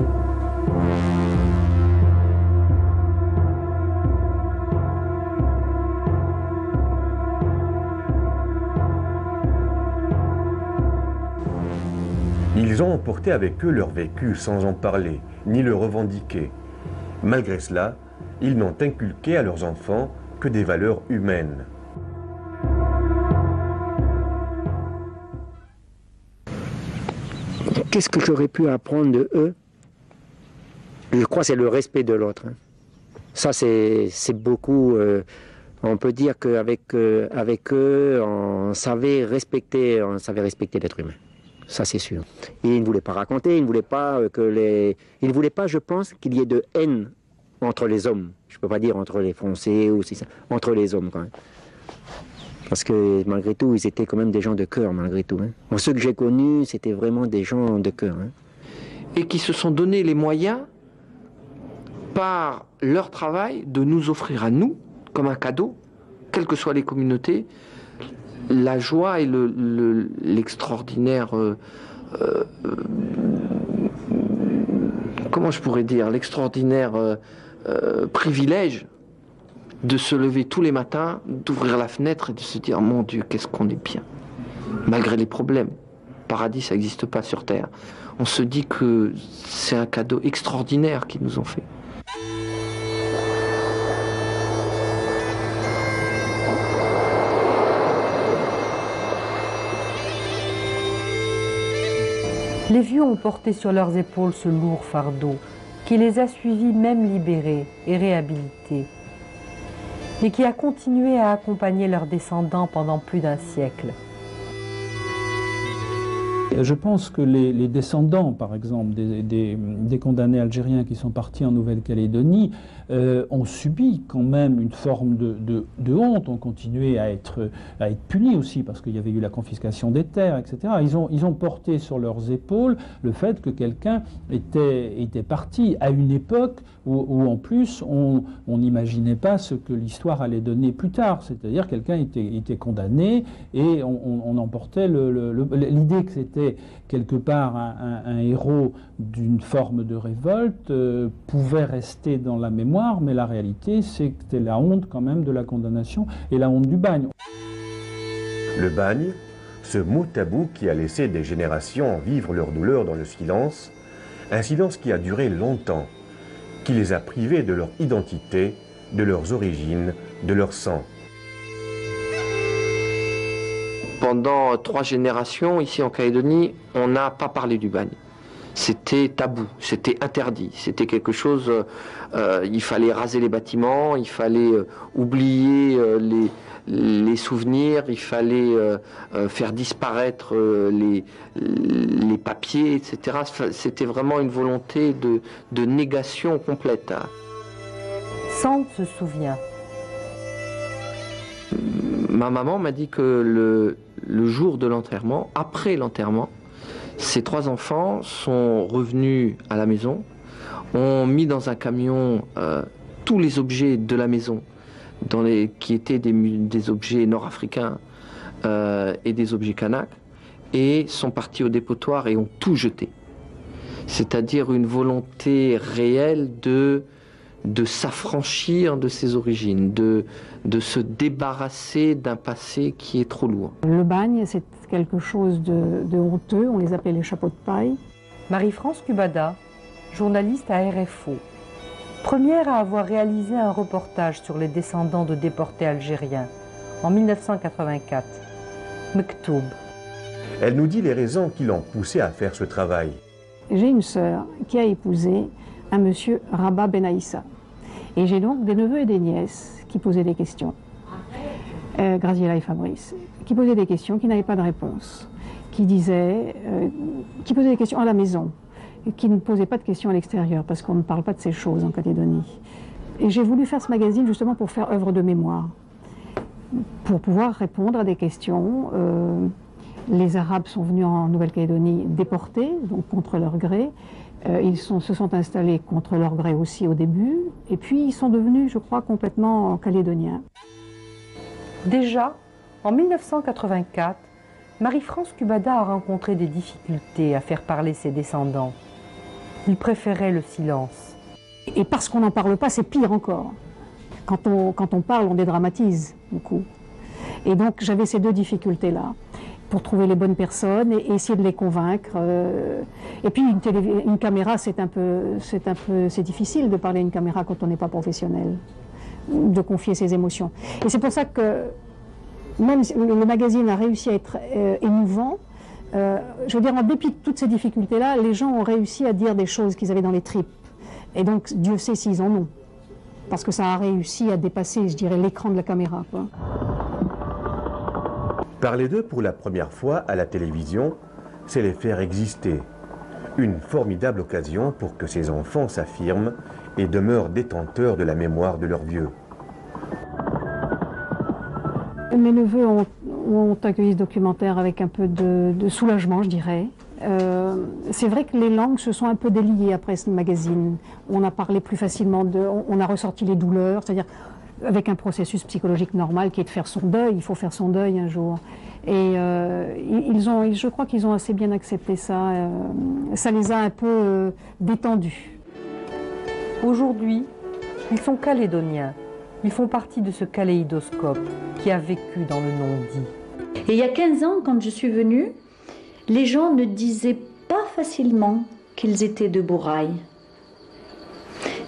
Ils ont emporté avec eux leur vécu sans en parler, ni le revendiquer. Malgré cela, ils n'ont inculqué à leurs enfants que des valeurs humaines. Qu'est-ce que j'aurais pu apprendre de eux? Je crois que c'est le respect de l'autre. Ça, c'est beaucoup... on peut dire qu'avec eux, on savait respecter l'être humain. Ça, c'est sûr. Et ils ne voulaient pas raconter, ils ne voulaient pas ils ne voulaient pas, je pense, qu'il y ait de haine entre les hommes. Je ne peux pas dire entre les Français ou c'est ça, entre les hommes quand même. Parce que malgré tout, ils étaient quand même des gens de cœur, malgré tout. Hein. Bon, ceux que j'ai connus, c'était vraiment des gens de cœur. Hein. Et qui se sont donné les moyens, par leur travail, de nous offrir à nous, comme un cadeau, quelles que soient les communautés, la joie et l'extraordinaire, comment je pourrais dire, l'extraordinaire privilège de se lever tous les matins, d'ouvrir la fenêtre et de se dire, mon Dieu, qu'est-ce qu'on est bien, malgré les problèmes. Paradis, ça n'existe pas sur Terre. On se dit que c'est un cadeau extraordinaire qu'ils nous ont fait. Les vieux ont porté sur leurs épaules ce lourd fardeau qui les a suivis même libérés et réhabilités et qui a continué à accompagner leurs descendants pendant plus d'un siècle. Je pense que les descendants, par exemple, des condamnés algériens qui sont partis en Nouvelle-Calédonie ont subi quand même une forme de honte, ont continué à être punis aussi, parce qu'il y avait eu la confiscation des terres, etc. Ils ont porté sur leurs épaules le fait que quelqu'un était parti à une époque où en plus on n'imaginait pas ce que l'histoire allait donner plus tard, c'est-à-dire quelqu'un était condamné et on emportait l'idée que c'était quelque part un héros d'une forme de révolte pouvait rester dans la mémoire, mais la réalité c'est que c'était la honte quand même de la condamnation et la honte du bagne. Le bagne, ce mot tabou qui a laissé des générations vivre leur douleur dans le silence, un silence qui a duré longtemps, qui les a privés de leur identité, de leurs origines, de leur sang. Pendant 3 générations, ici en Calédonie, on n'a pas parlé du bagne. C'était tabou, c'était interdit, c'était quelque chose, il fallait raser les bâtiments, il fallait oublier les souvenirs, il fallait faire disparaître les papiers, etc. C'était vraiment une volonté de négation complète. Sand se souvient. Ma maman m'a dit que le jour de l'enterrement, après l'enterrement, ces 3 enfants sont revenus à la maison, ont mis dans un camion tous les objets de la maison, qui étaient des objets nord-africains et des objets kanaks, et sont partis au dépotoir et ont tout jeté. C'est-à-dire une volonté réelle de de s'affranchir de ses origines, de se débarrasser d'un passé qui est trop lourd. Le bagne, c'est quelque chose de honteux, on les appelait les chapeaux de paille. Marie-France Cubada, journaliste à RFO, première à avoir réalisé un reportage sur les descendants de déportés algériens en 1984, Mektoub. Elle nous dit les raisons qui l'ont poussée à faire ce travail. J'ai une sœur qui a épousé un monsieur Rabat Benaïssa. Et j'ai donc des neveux et des nièces qui posaient des questions. Graziella et Fabrice, qui posaient des questions qui n'avaient pas de réponse, qui posaient des questions à la maison, qui ne posaient pas de questions à l'extérieur, parce qu'on ne parle pas de ces choses en Calédonie. Et j'ai voulu faire ce magazine justement pour faire œuvre de mémoire, pour pouvoir répondre à des questions. Les Arabes sont venus en Nouvelle-Calédonie déportés, donc contre leur gré. Ils se sont installés contre leur gré aussi au début, et puis ils sont devenus, je crois, complètement calédoniens. Déjà, en 1984, Marie-France Cubada a rencontré des difficultés à faire parler ses descendants. Ils préféraient le silence. Et parce qu'on n'en parle pas, c'est pire encore. Quand on parle, on dédramatise beaucoup. Et donc j'avais ces deux difficultés-là, pour trouver les bonnes personnes et essayer de les convaincre. Et puis une caméra, c'est difficile de parler à une caméra quand on n'est pas professionnel, de confier ses émotions. Et c'est pour ça que même si le magazine a réussi à être émouvant, je veux dire, en dépit de toutes ces difficultés-là, les gens ont réussi à dire des choses qu'ils avaient dans les tripes. Et donc, Dieu sait s'ils en ont. Parce que ça a réussi à dépasser, je dirais, l'écran de la caméra, quoi. Parler d'eux pour la première fois à la télévision, c'est les faire exister. Une formidable occasion pour que ces enfants s'affirment et demeurent détenteurs de la mémoire de leurs vieux. Mes neveux ont accueilli ce documentaire avec un peu de soulagement, je dirais. C'est vrai que les langues se sont un peu déliées après ce magazine. On a parlé plus facilement, on a ressorti les douleurs, c'est-à-dire avec un processus psychologique normal qui est de faire son deuil. Il faut faire son deuil un jour. Et je crois qu'ils ont assez bien accepté ça. Ça les a un peu détendus. Aujourd'hui, ils sont calédoniens. Ils font partie de ce kaléidoscope qui a vécu dans le non-dit. Et il y a 15 ans, quand je suis venue, les gens ne disaient pas facilement qu'ils étaient de Bourail.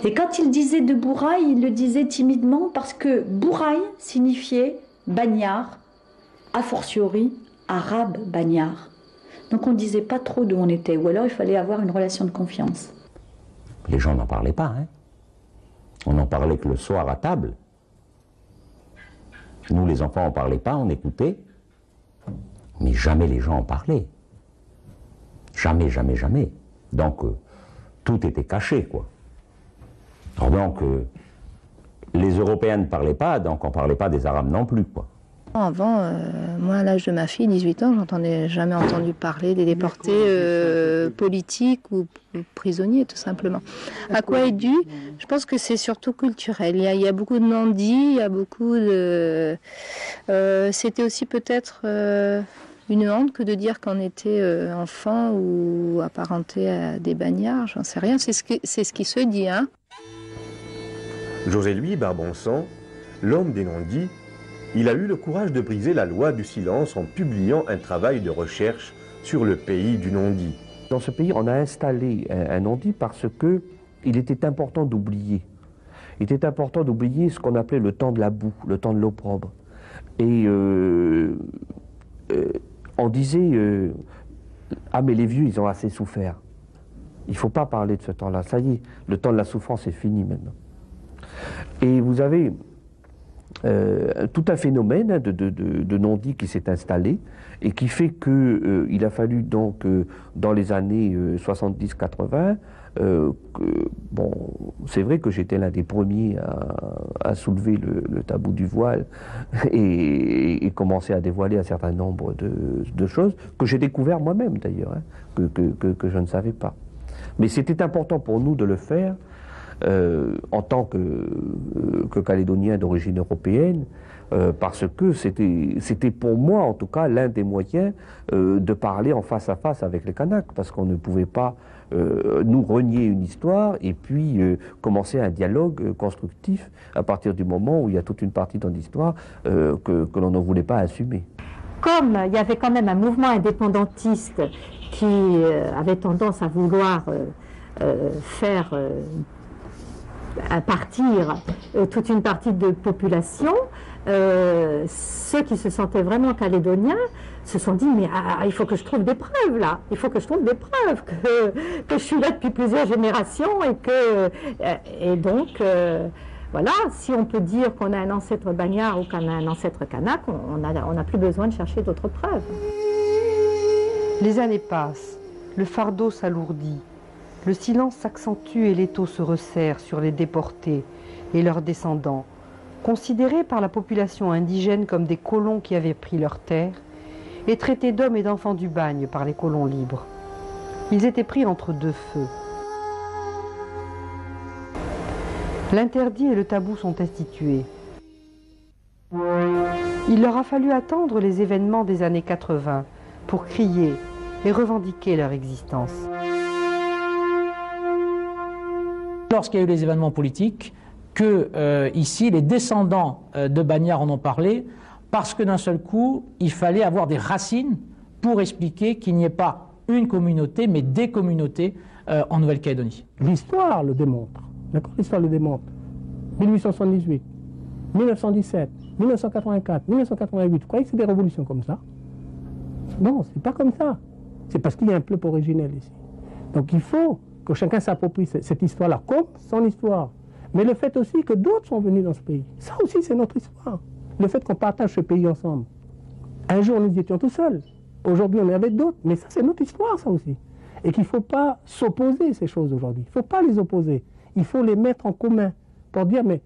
Et quand ils disaient de Bourail, ils le disaient timidement parce que Bourail signifiait bagnard, a fortiori arabe bagnard. Donc on ne disait pas trop d'où on était, ou alors il fallait avoir une relation de confiance. Les gens n'en parlaient pas, hein. On n'en parlait que le soir à table. Nous, les enfants, on ne parlait pas, on écoutait. Mais jamais les gens en parlaient. Jamais, jamais, jamais. Donc, tout était caché, quoi. Alors donc, les Européens ne parlaient pas, donc on ne parlait pas des Arabes non plus, quoi. Avant, moi, à l'âge de ma fille, 18 ans, j'entendais jamais entendu parler des déportés politiques ou prisonniers, tout simplement. À quoi est dû? Je pense que c'est surtout culturel. Il y a beaucoup de non-dits, il y a beaucoup de... C'était aussi peut-être une honte que de dire qu'on était enfant ou apparenté à des bagnards, j'en sais rien. C'est ce qui se dit, hein. José-Louis Barbonsan, l'homme des non-dits, il a eu le courage de briser la loi du silence en publiant un travail de recherche sur le pays du non-dit. Dans ce pays, on a installé un non-dit parce qu'il était important d'oublier. Il était important d'oublier ce qu'on appelait le temps de la boue, le temps de l'opprobre. Et on disait ah mais les vieux, ils ont assez souffert. Il ne faut pas parler de ce temps-là. Ça y est, le temps de la souffrance est fini maintenant. Et vous avez tout un phénomène de non-dit qui s'est installé et qui fait qu'il a fallu donc dans les années 70-80, bon, c'est vrai que j'étais l'un des premiers à soulever le tabou du voile et commencer à dévoiler un certain nombre de choses que j'ai découvert moi-même d'ailleurs, hein, que je ne savais pas. Mais c'était important pour nous de le faire en tant que Calédoniens d'origine européenne, parce que c'était pour moi, en tout cas, l'un des moyens de parler en face à face avec les Kanaks, parce qu'on ne pouvait pas nous renier une histoire et puis commencer un dialogue constructif à partir du moment où il y a toute une partie dans l'histoire que l'on ne voulait pas assumer. Comme il y avait quand même un mouvement indépendantiste qui avait tendance à vouloir faire partir toute une partie de population, ceux qui se sentaient vraiment calédoniens se sont dit, mais il faut que je trouve des preuves là, il faut que je trouve des preuves que je suis là depuis plusieurs générations et donc voilà, si on peut dire qu'on a un ancêtre bagnard ou qu'on a un ancêtre kanak, on n'a plus besoin de chercher d'autres preuves. Les années passent, le fardeau s'alourdit, le silence s'accentue et l'étau se resserre sur les déportés et leurs descendants, considérés par la population indigène comme des colons qui avaient pris leurs terres et traités d'hommes et d'enfants du bagne par les colons libres. Ils étaient pris entre deux feux. L'interdit et le tabou sont institués. Il leur a fallu attendre les événements des années 80 pour crier et revendiquer leur existence. Lorsqu'il y a eu les événements politiques, ici les descendants de bagnards en ont parlé, parce que d'un seul coup, il fallait avoir des racines pour expliquer qu'il n'y ait pas une communauté, mais des communautés en Nouvelle-Calédonie. L'histoire le démontre. D'accord, l'histoire le démontre. 1878, 1917, 1984, 1988, vous croyez que c'est des révolutions comme ça? Non, c'est pas comme ça. C'est parce qu'il y a un peuple originel ici. Donc il faut que chacun s'approprie cette histoire-là comme son histoire. Mais le fait aussi que d'autres sont venus dans ce pays, ça aussi c'est notre histoire. Le fait qu'on partage ce pays ensemble. Un jour nous étions tout seuls, aujourd'hui on est avec d'autres, mais ça c'est notre histoire ça aussi. Et qu'il ne faut pas s'opposer ces choses aujourd'hui, il ne faut pas les opposer. Il faut les mettre en commun pour dire, mais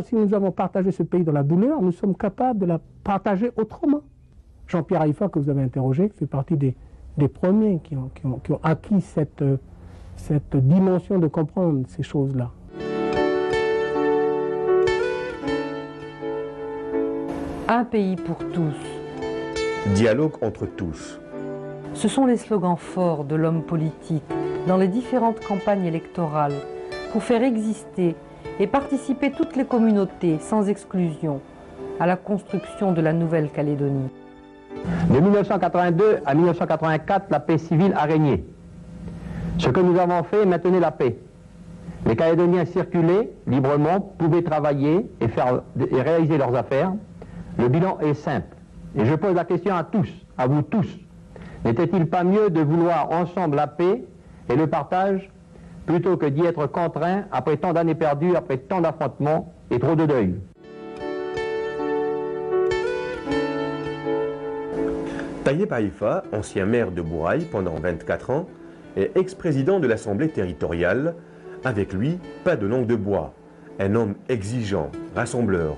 si nous avons partagé ce pays dans la douleur, nous sommes capables de la partager autrement. Jean-Pierre Haïfa, que vous avez interrogé, fait partie des premiers qui ont acquis cette dimension de comprendre ces choses-là. Un pays pour tous. Dialogue entre tous. Ce sont les slogans forts de l'homme politique dans les différentes campagnes électorales pour faire exister et participer toutes les communautés, sans exclusion, à la construction de la Nouvelle-Calédonie. De 1982 à 1984, la paix civile a régné. Ce que nous avons fait maintenait la paix. Les Calédoniens circulaient librement, pouvaient travailler et réaliser leurs affaires. Le bilan est simple. Et je pose la question à tous, à vous tous. N'était-il pas mieux de vouloir ensemble la paix et le partage plutôt que d'y être contraint après tant d'années perdues, après tant d'affrontements et trop de deuil? Taïeb Haïfa, ancien maire de Bouraï pendant 24 ans, est ex-président de l'Assemblée territoriale. Avec lui, pas de langue de bois. Un homme exigeant, rassembleur.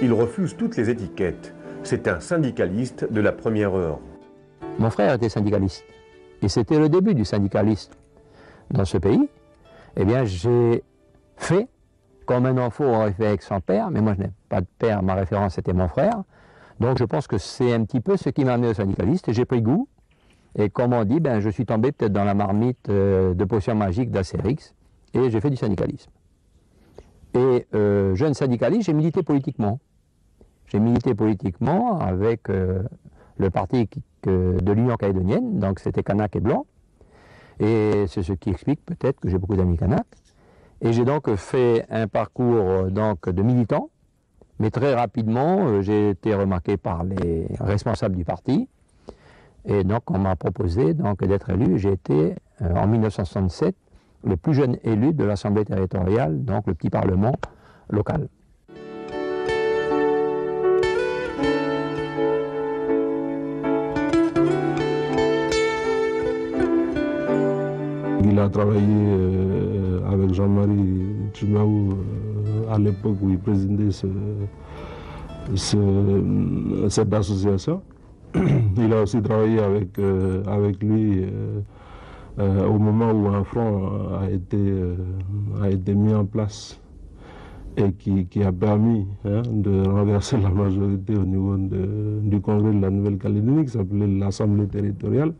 Il refuse toutes les étiquettes. C'est un syndicaliste de la première heure. Mon frère était syndicaliste. Et c'était le début du syndicalisme dans ce pays. Eh bien, j'ai fait, comme un enfant aurait fait avec son père, mais moi je n'ai pas de père, ma référence c'était mon frère. Donc je pense que c'est un petit peu ce qui m'a amené au syndicaliste. J'ai pris goût. Et comme on dit, je suis tombé peut-être dans la marmite de potions magiques d'Astérix. Et j'ai fait du syndicalisme. Et jeune syndicaliste, j'ai milité politiquement. J'ai milité politiquement avec le parti de l'Union calédonienne, donc c'était Kanak et Blanc. Et c'est ce qui explique peut-être que j'ai beaucoup d'amis Kanak. Et j'ai donc fait un parcours de militant, mais très rapidement, j'ai été remarqué par les responsables du parti. Et donc on m'a proposé d'être élu. J'ai été en 1967 le plus jeune élu de l'Assemblée territoriale, donc le petit parlement local. Il a travaillé avec Jean-Marie Tchimaou à l'époque où il présidait cette association. Il a aussi travaillé avec lui au moment où un front a été mis en place. et qui a permis de renverser la majorité au niveau du Congrès de la Nouvelle-Calédonie, qui s'appelait l'Assemblée territoriale.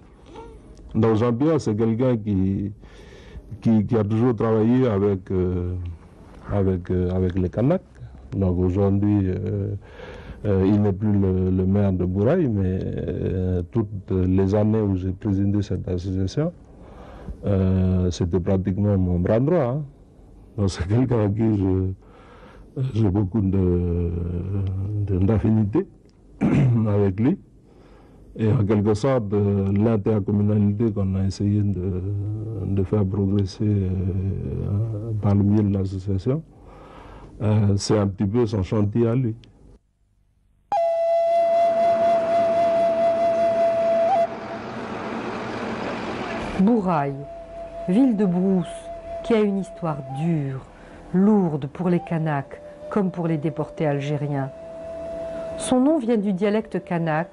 Donc Jean-Pierre, c'est quelqu'un qui a toujours travaillé avec les Kanaks. Donc aujourd'hui, il n'est plus le maire de Bouraï, mais toutes les années où j'ai présidé cette association, c'était pratiquement mon bras droit. Hein. Donc c'est quelqu'un à qui j'ai beaucoup d'affinité avec lui. Et en quelque sorte, l'intercommunalité qu'on a essayé de faire progresser par le biais de l'association, c'est un petit peu son chantier à lui. Bouraï, ville de brousse, qui a une histoire dure, lourde pour les Kanaks comme pour les déportés algériens. Son nom vient du dialecte kanak,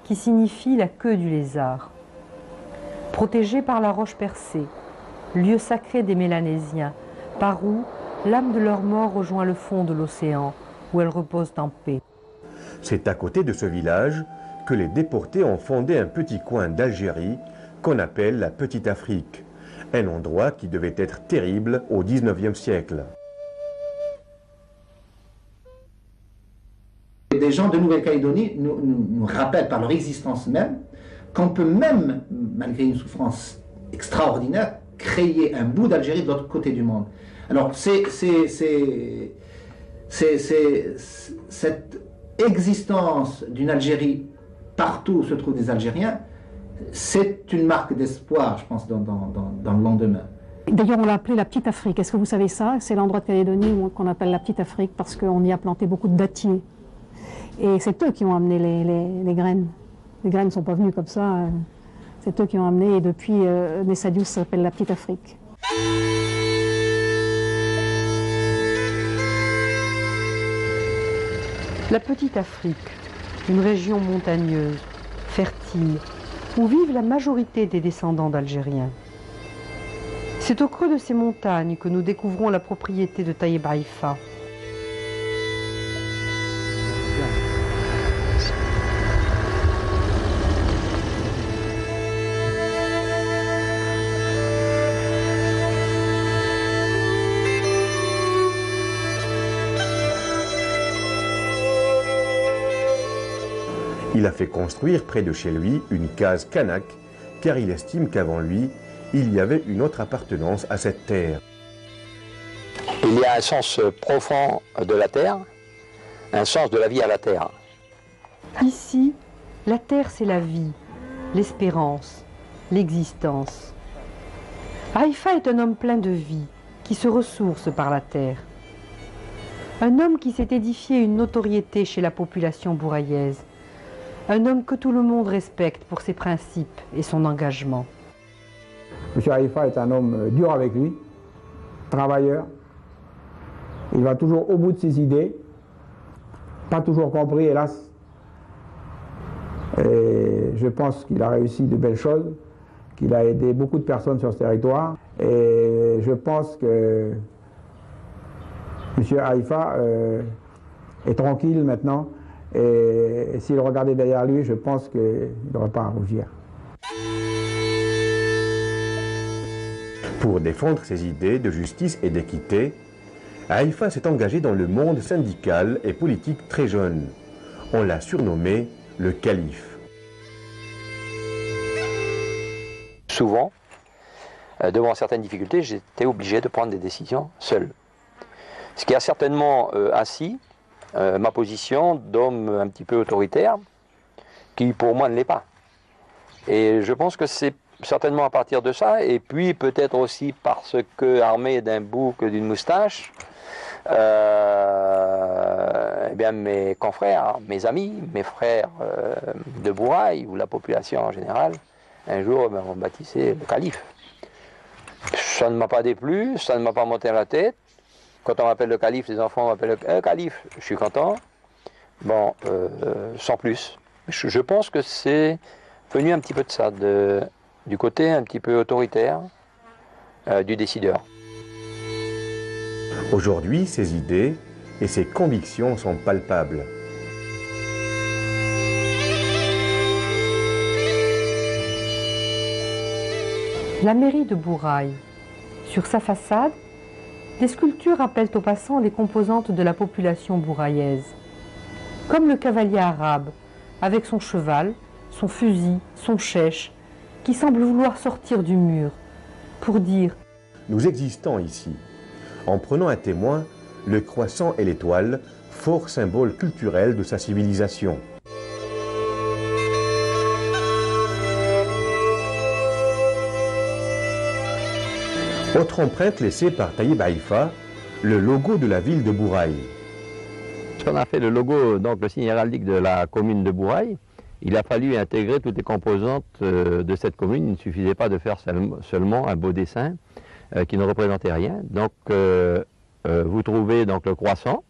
qui signifie la queue du lézard. Protégé par la roche percée, lieu sacré des Mélanésiens, par où l'âme de leur mort rejoint le fond de l'océan, où elle repose en paix. C'est à côté de ce village que les déportés ont fondé un petit coin d'Algérie qu'on appelle la Petite Afrique, un endroit qui devait être terrible au XIXe siècle. Des gens de Nouvelle-Calédonie nous rappellent par leur existence même qu'on peut même, malgré une souffrance extraordinaire, créer un bout d'Algérie de l'autre côté du monde. Alors cette existence d'une Algérie partout où se trouvent des Algériens, c'est une marque d'espoir, je pense, dans le lendemain. D'ailleurs, on l'a appelé la Petite Afrique. Est-ce que vous savez ça? C'est l'endroit de Calédonie qu'on appelle la Petite Afrique parce qu'on y a planté beaucoup de dattiers. Et c'est eux qui ont amené les graines. Les graines ne sont pas venues comme ça. C'est eux qui ont amené. Et depuis, Nessadiou s'appelle la Petite Afrique. La Petite Afrique, une région montagneuse, fertile, où vivent la majorité des descendants d'Algériens. C'est au creux de ces montagnes que nous découvrons la propriété de Taïeb Haïfa. Il a fait construire près de chez lui une case kanak, car il estime qu'avant lui, il y avait une autre appartenance à cette terre. Il y a un sens profond de la terre, un sens de la vie à la terre. Ici, la terre c'est la vie, l'espérance, l'existence. Haïfa est un homme plein de vie, qui se ressource par la terre. Un homme qui s'est édifié une notoriété chez la population bouraïaise. Un homme que tout le monde respecte pour ses principes et son engagement. M. Haïfa est un homme dur avec lui, travailleur. Il va toujours au bout de ses idées, pas toujours compris, hélas. Et je pense qu'il a réussi de belles choses, qu'il a aidé beaucoup de personnes sur ce territoire. Et je pense que M. Haïfa est tranquille maintenant. Et s'il regardait derrière lui, je pense qu'il n'aurait pas à rougir. Pour défendre ses idées de justice et d'équité, Haïfa s'est engagé dans le monde syndical et politique très jeune. On l'a surnommé le calife. Souvent, devant certaines difficultés, j'étais obligé de prendre des décisions seul. Ce qui a certainement assis ma position d'homme un petit peu autoritaire, qui pour moi ne l'est pas. Et je pense que c'est certainement à partir de ça, et puis peut-être aussi parce que, armé d'un bouc, d'une moustache, eh bien mes confrères, mes amis, mes frères de Bouraï, ou la population en général, un jour m'ont baptisé le calife. Ça ne m'a pas déplu, ça ne m'a pas monté à la tête. Quand on m'appelle le calife, les enfants m'appellent le calife, je suis content. Bon, sans plus. Je pense que c'est venu un petit peu de ça, du côté un petit peu autoritaire du décideur. Aujourd'hui, ses idées et ses convictions sont palpables. La mairie de Bouraï. Sur sa façade, des sculptures rappellent aux passants les composantes de la population bouraïaise. Comme le cavalier arabe, avec son cheval, son fusil, son chèche, qui semble vouloir sortir du mur, pour dire « Nous existons ici », en prenant à témoin le croissant et l'étoile, fort symbole culturel de sa civilisation. Autre empreinte laissée par Taïeb Haïfa, le logo de la ville de Bouraï. On a fait le logo, donc le signe héraldique de la commune de Bouraï. Il a fallu intégrer toutes les composantes de cette commune. Il ne suffisait pas de faire seulement un beau dessin qui ne représentait rien. Donc vous trouvez donc le croissant.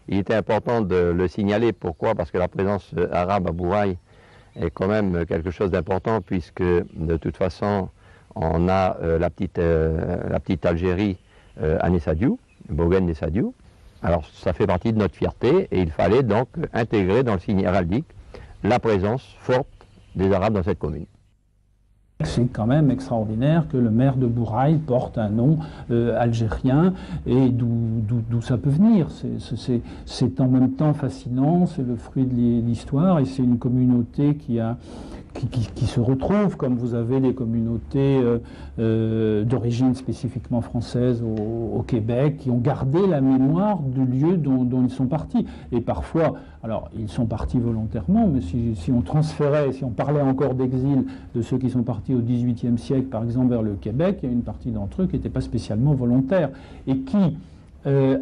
Il était important de le signaler. Pourquoi? Parce que la présence arabe à Bouraï est quand même quelque chose d'important, puisque de toute façon on a la petite Algérie à Nessadiou, Bogen Nessadiou. Alors ça fait partie de notre fierté et il fallait donc intégrer dans le signe héraldique la présence forte des Arabes dans cette commune. C'est quand même extraordinaire que le maire de Bouraï porte un nom algérien, et d'où ça peut venir. C'est en même temps fascinant, c'est le fruit de l'histoire, et c'est une communauté qui se retrouve, comme vous avez des communautés d'origine spécifiquement française au Québec, qui ont gardé la mémoire du lieu dont ils sont partis. Et parfois, alors ils sont partis volontairement, mais si on transférait, si on parlait encore d'exil de ceux qui sont partis au XVIIIe siècle, par exemple vers le Québec, il y a une partie d'entre eux qui n'étaient pas spécialement volontaires, et qui,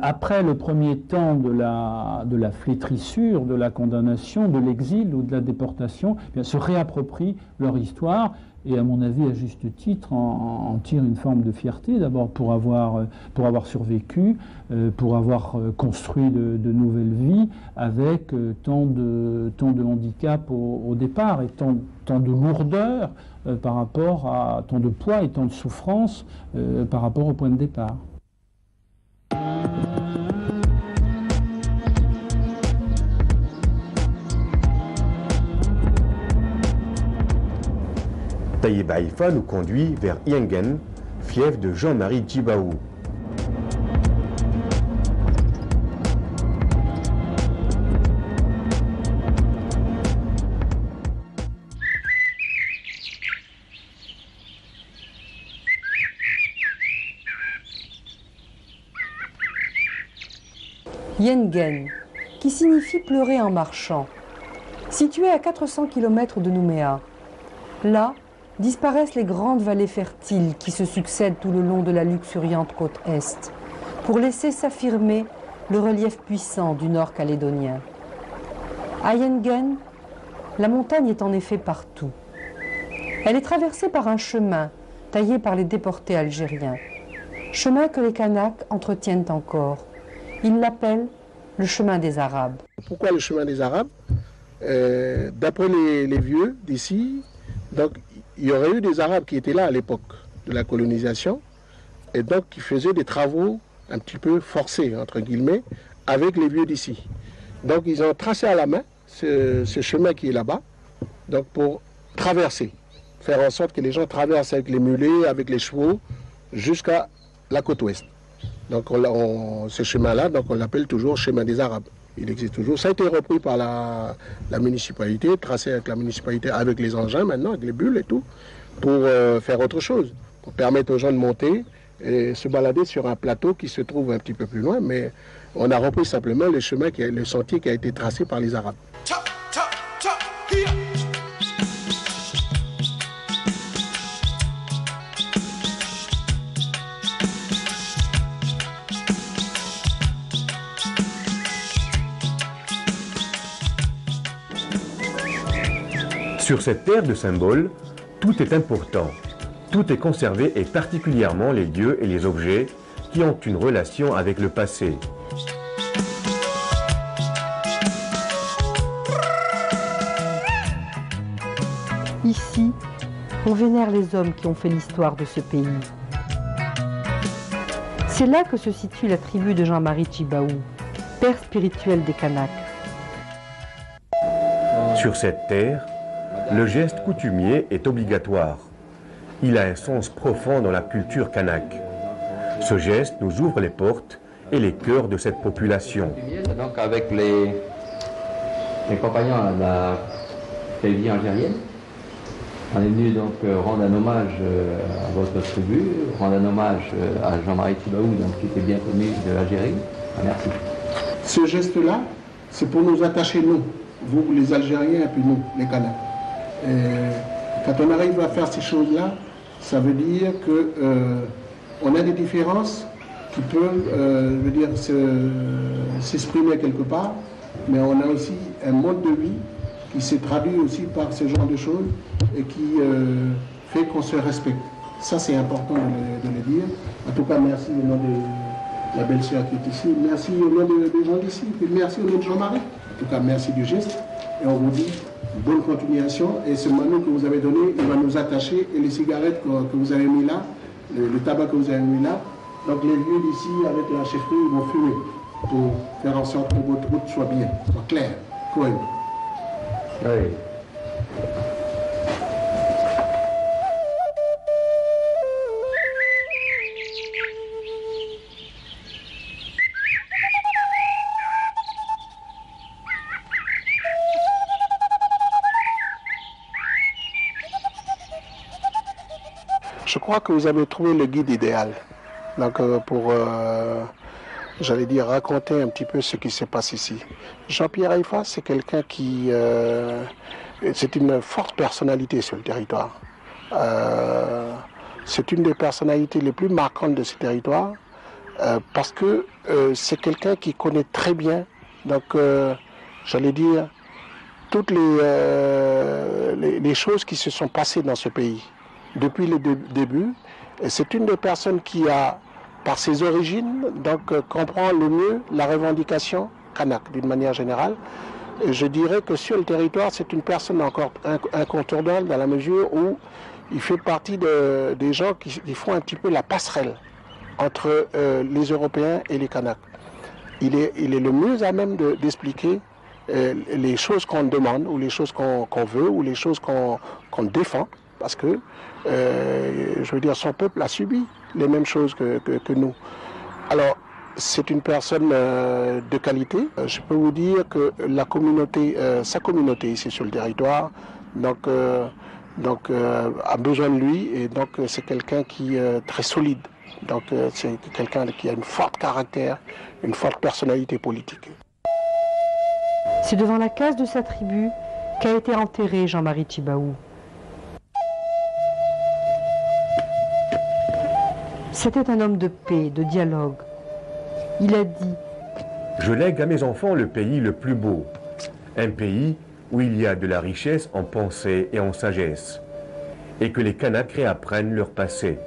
après le premier temps de la flétrissure, de la condamnation, de l'exil ou de la déportation, eh bien, se réapproprient leur histoire et, à mon avis, à juste titre, en tirent une forme de fierté, d'abord pour avoir survécu, pour avoir construit de nouvelles vies avec tant de handicap au départ et tant de lourdeur par rapport à tant de poids et tant de souffrance par rapport au point de départ. Taïeb Haïfa nous conduit vers Yengen, fief de Jean-Marie Djibaou. Yengen, qui signifie pleurer en marchant. Situé à 400 km de Nouméa, là disparaissent les grandes vallées fertiles qui se succèdent tout le long de la luxuriante côte est, pour laisser s'affirmer le relief puissant du nord calédonien. À Yengen, la montagne est en effet partout. Elle est traversée par un chemin taillé par les déportés algériens, chemin que les Kanaks entretiennent encore. Ils l'appellent le chemin des Arabes. Pourquoi le chemin des Arabes? D'après les vieux d'ici, donc il y aurait eu des Arabes qui étaient là à l'époque de la colonisation et donc qui faisaient des travaux un petit peu forcés, entre guillemets, avec les vieux d'ici. Donc ils ont tracé à la main ce chemin qui est là-bas, donc pour traverser, faire en sorte que les gens traversent avec les mulets, avec les chevaux, jusqu'à la côte ouest. Donc ce chemin-là, donc on l'appelle toujours chemin des Arabes. Il existe toujours. Ça a été repris par la municipalité, tracé avec la municipalité, avec les engins maintenant, avec les bulles et tout, pour faire autre chose, pour permettre aux gens de monter et se balader sur un plateau qui se trouve un petit peu plus loin, mais on a repris simplement le chemin, le sentier qui a été tracé par les Arabes. Sur cette terre de symboles, tout est important. Tout est conservé et particulièrement les lieux et les objets qui ont une relation avec le passé. Ici, on vénère les hommes qui ont fait l'histoire de ce pays. C'est là que se situe la tribu de Jean-Marie Tjibaou, père spirituel des Kanaks. Sur cette terre, le geste coutumier est obligatoire. Il a un sens profond dans la culture kanak. Ce geste nous ouvre les portes et les cœurs de cette population. Donc avec les compagnons de la télévision algérienne, on est venu donc rendre un hommage à votre tribu, rendre un hommage à Jean-Marie Tjibaou, qui était bien connu de l'Algérie. Merci. Ce geste-là, c'est pour nous attacher, nous, vous les Algériens et puis nous, les Kanaks. Quand on arrive à faire ces choses-là, ça veut dire qu'on a des différences qui peuvent s'exprimer quelque part, mais on a aussi un mode de vie qui s'est traduit aussi par ce genre de choses et qui fait qu'on se respecte. Ça, c'est important de le dire. En tout cas, merci au nom de la belle-sœur qui est ici, merci au nom des gens d'ici, puis merci au nom de Jean-Marie. En tout cas, merci du geste. Et on vous dit bonne continuation. Et ce manou que vous avez donné, il va nous attacher. Et les cigarettes que vous avez mis là, le tabac que vous avez mis là, donc les vieux d'ici, avec la chefferie, ils vont fumer pour faire en sorte que votre route soit bien, soit claire, cohérente. Oui. Je crois que vous avez trouvé le guide idéal. Donc pour, j'allais dire, raconter un petit peu ce qui se passe ici. Jean-Pierre Haïfa, c'est quelqu'un qui... c'est une forte personnalité sur le territoire. C'est une des personnalités les plus marquantes de ce territoire parce que c'est quelqu'un qui connaît très bien, donc j'allais dire, toutes les choses qui se sont passées dans ce pays depuis le début. C'est une des personnes qui a, par ses origines, donc comprend le mieux la revendication kanak d'une manière générale. Et je dirais que sur le territoire, c'est une personne encore incontournable dans la mesure où il fait partie des gens qui font un petit peu la passerelle entre les Européens et les Kanaks. Il est le mieux à même d'expliquer les choses qu'on demande, ou les choses qu'on veut, ou les choses qu'on défend, parce que, je veux dire, son peuple a subi les mêmes choses que nous. Alors, c'est une personne de qualité. Je peux vous dire que la communauté, sa communauté ici sur le territoire, donc a besoin de lui, et donc c'est quelqu'un qui est très solide. Donc c'est quelqu'un qui a une forte caractère, une forte personnalité politique. C'est devant la case de sa tribu qu'a été enterré Jean-Marie Tjibaou. C'était un homme de paix, de dialogue. Il a dit « Je lègue à mes enfants le pays le plus beau, un pays où il y a de la richesse en pensée et en sagesse, et que les Kanaks réapprennent leur passé,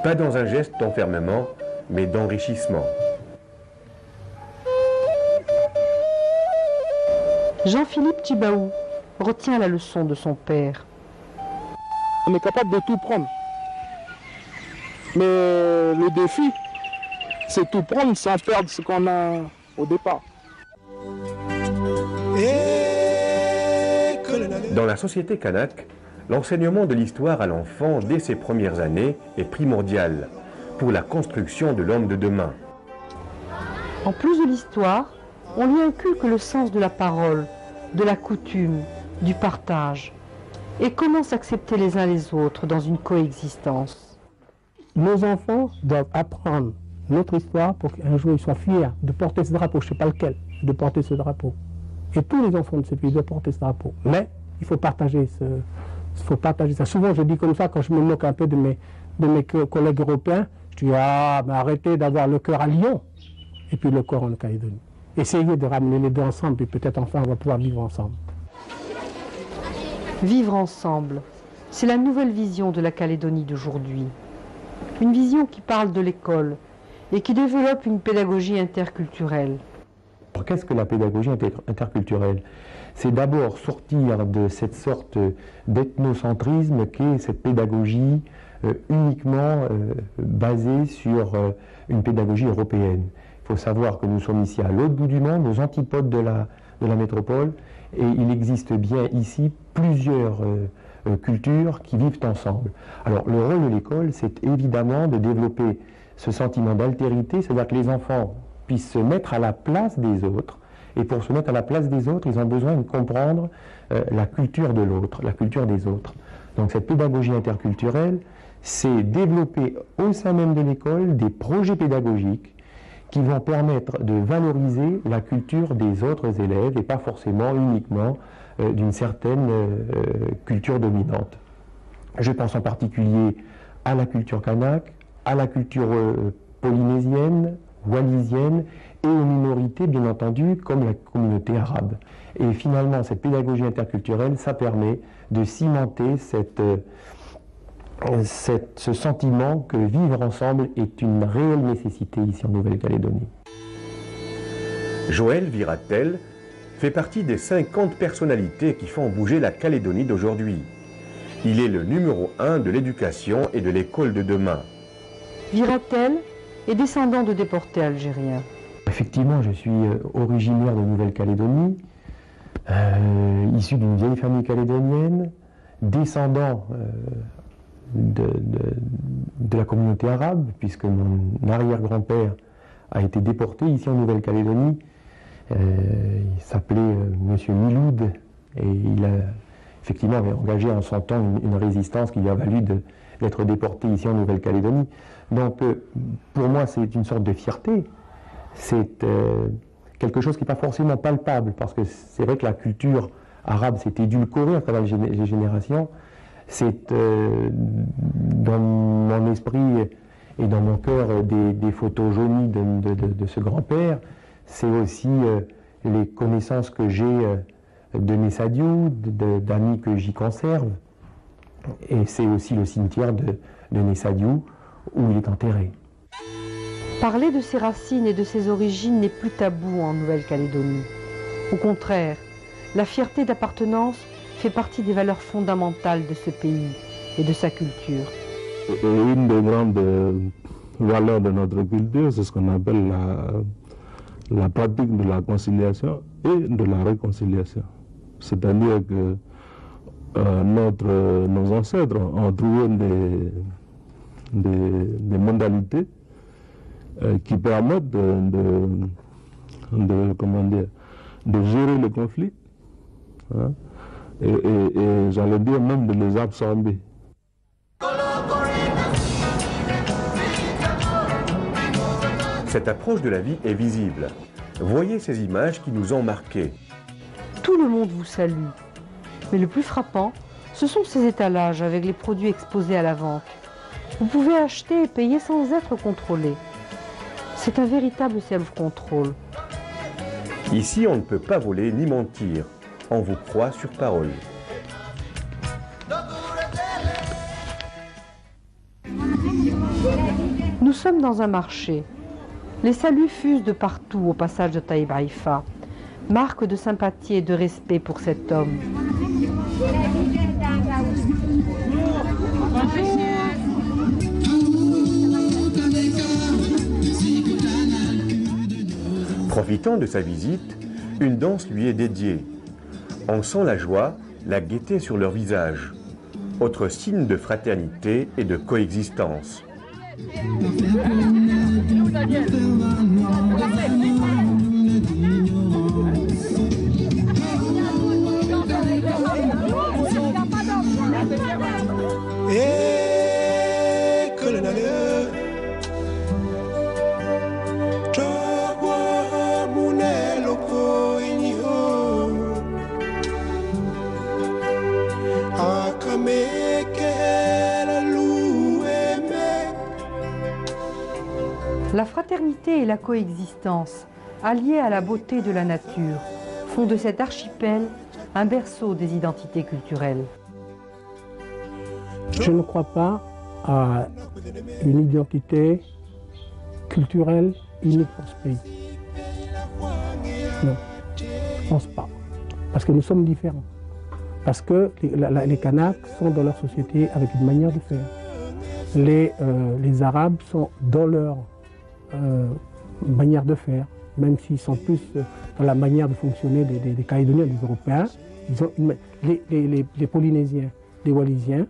pas dans un geste d'enfermement, mais d'enrichissement. » Jean-Philippe Tjibaou retient la leçon de son père. On est capable de tout prendre. Mais le défi, c'est tout prendre sans perdre ce qu'on a au départ. Dans la société kanak, l'enseignement de l'histoire à l'enfant dès ses premières années est primordial pour la construction de l'homme de demain. En plus de l'histoire, on lui inculque le sens de la parole, de la coutume, du partage, et comment s'accepter les uns les autres dans une coexistence. Nos enfants doivent apprendre notre histoire pour qu'un jour ils soient fiers de porter ce drapeau, je ne sais pas lequel, de porter ce drapeau. Et tous les enfants de ce pays doivent porter ce drapeau. Mais il faut partager ça. Souvent je dis comme ça, quand je me moque un peu de mes collègues européens, je dis ah, mais arrêtez d'avoir le cœur à Lyon et puis le corps en Calédonie. Essayez de ramener les deux ensemble et peut-être enfin on va pouvoir vivre ensemble. Vivre ensemble, c'est la nouvelle vision de la Calédonie d'aujourd'hui. Une vision qui parle de l'école et qui développe une pédagogie interculturelle. Qu'est-ce que la pédagogie interculturelle? C'est d'abord sortir de cette sorte d'ethnocentrisme qu'est cette pédagogie uniquement basée sur une pédagogie européenne. Il faut savoir que nous sommes ici à l'autre bout du monde, aux antipodes de la métropole, et il existe bien ici plusieurs cultures qui vivent ensemble. Alors le rôle de l'école, c'est évidemment de développer ce sentiment d'altérité, c'est-à-dire que les enfants puissent se mettre à la place des autres, et pour se mettre à la place des autres, ils ont besoin de comprendre la culture de l'autre, la culture des autres. Donc cette pédagogie interculturelle, c'est développer au sein même de l'école des projets pédagogiques qui vont permettre de valoriser la culture des autres élèves et pas forcément uniquement d'une certaine culture dominante. Je pense en particulier à la culture kanak, à la culture polynésienne, wallisienne et aux minorités bien entendu comme la communauté arabe. Et finalement cette pédagogie interculturelle, ça permet de cimenter ce sentiment que vivre ensemble est une réelle nécessité ici en Nouvelle-Calédonie. Joël Viratel fait partie des 50 personnalités qui font bouger la Calédonie d'aujourd'hui. Il est le numéro 1 de l'éducation et de l'école de demain. Viratel est descendant de déportés algériens. Effectivement, je suis originaire de Nouvelle-Calédonie, issu d'une vieille famille calédonienne, descendant de la communauté arabe, puisque mon arrière-grand-père a été déporté ici en Nouvelle-Calédonie. Il s'appelait Monsieur Miloud et il a effectivement engagé en son temps une résistance qui lui a valu d'être déporté ici en Nouvelle-Calédonie. Donc pour moi c'est une sorte de fierté, c'est quelque chose qui n'est pas forcément palpable, parce que c'est vrai que la culture arabe s'est édulcorée à travers les générations. C'est dans mon esprit et dans mon cœur des photos jaunies de ce grand-père. C'est aussi les connaissances que j'ai de Nessadiou, d'amis que j'y conserve. Et c'est aussi le cimetière de Nessadiou où il est enterré. Parler de ses racines et de ses origines n'est plus tabou en Nouvelle-Calédonie. Au contraire, la fierté d'appartenance fait partie des valeurs fondamentales de ce pays et de sa culture. Une des grandes valeurs de notre culture, c'est ce qu'on appelle la pratique de la conciliation et de la réconciliation. C'est-à-dire que nos ancêtres ont trouvé des modalités qui permettent de gérer le conflit, hein, et j'allais dire même de les absorber. Cette approche de la vie est visible. Voyez ces images qui nous ont marqués. Tout le monde vous salue. Mais le plus frappant, ce sont ces étalages avec les produits exposés à la vente. Vous pouvez acheter et payer sans être contrôlé. C'est un véritable self-control. Ici, on ne peut pas voler ni mentir. On vous croit sur parole. Nous sommes dans un marché. Les saluts fusent de partout au passage de Taïb Haïfa, marque de sympathie et de respect pour cet homme. Profitant de sa visite, une danse lui est dédiée. On sent la joie, la gaieté sur leur visage. Autre signe de fraternité et de coexistence. La fraternité et la coexistence, alliées à la beauté de la nature, font de cet archipel un berceau des identités culturelles. Je ne crois pas à une identité culturelle unique pour ce pays. Non, je ne pense pas. Parce que nous sommes différents. Parce que les Kanaks sont dans leur société avec une manière de faire. les Arabes sont dans leur manière de faire, même s'ils sont plus dans la manière de fonctionner des Calédoniens, des Européens. Ils ont les Polynésiens, les Wallisiens,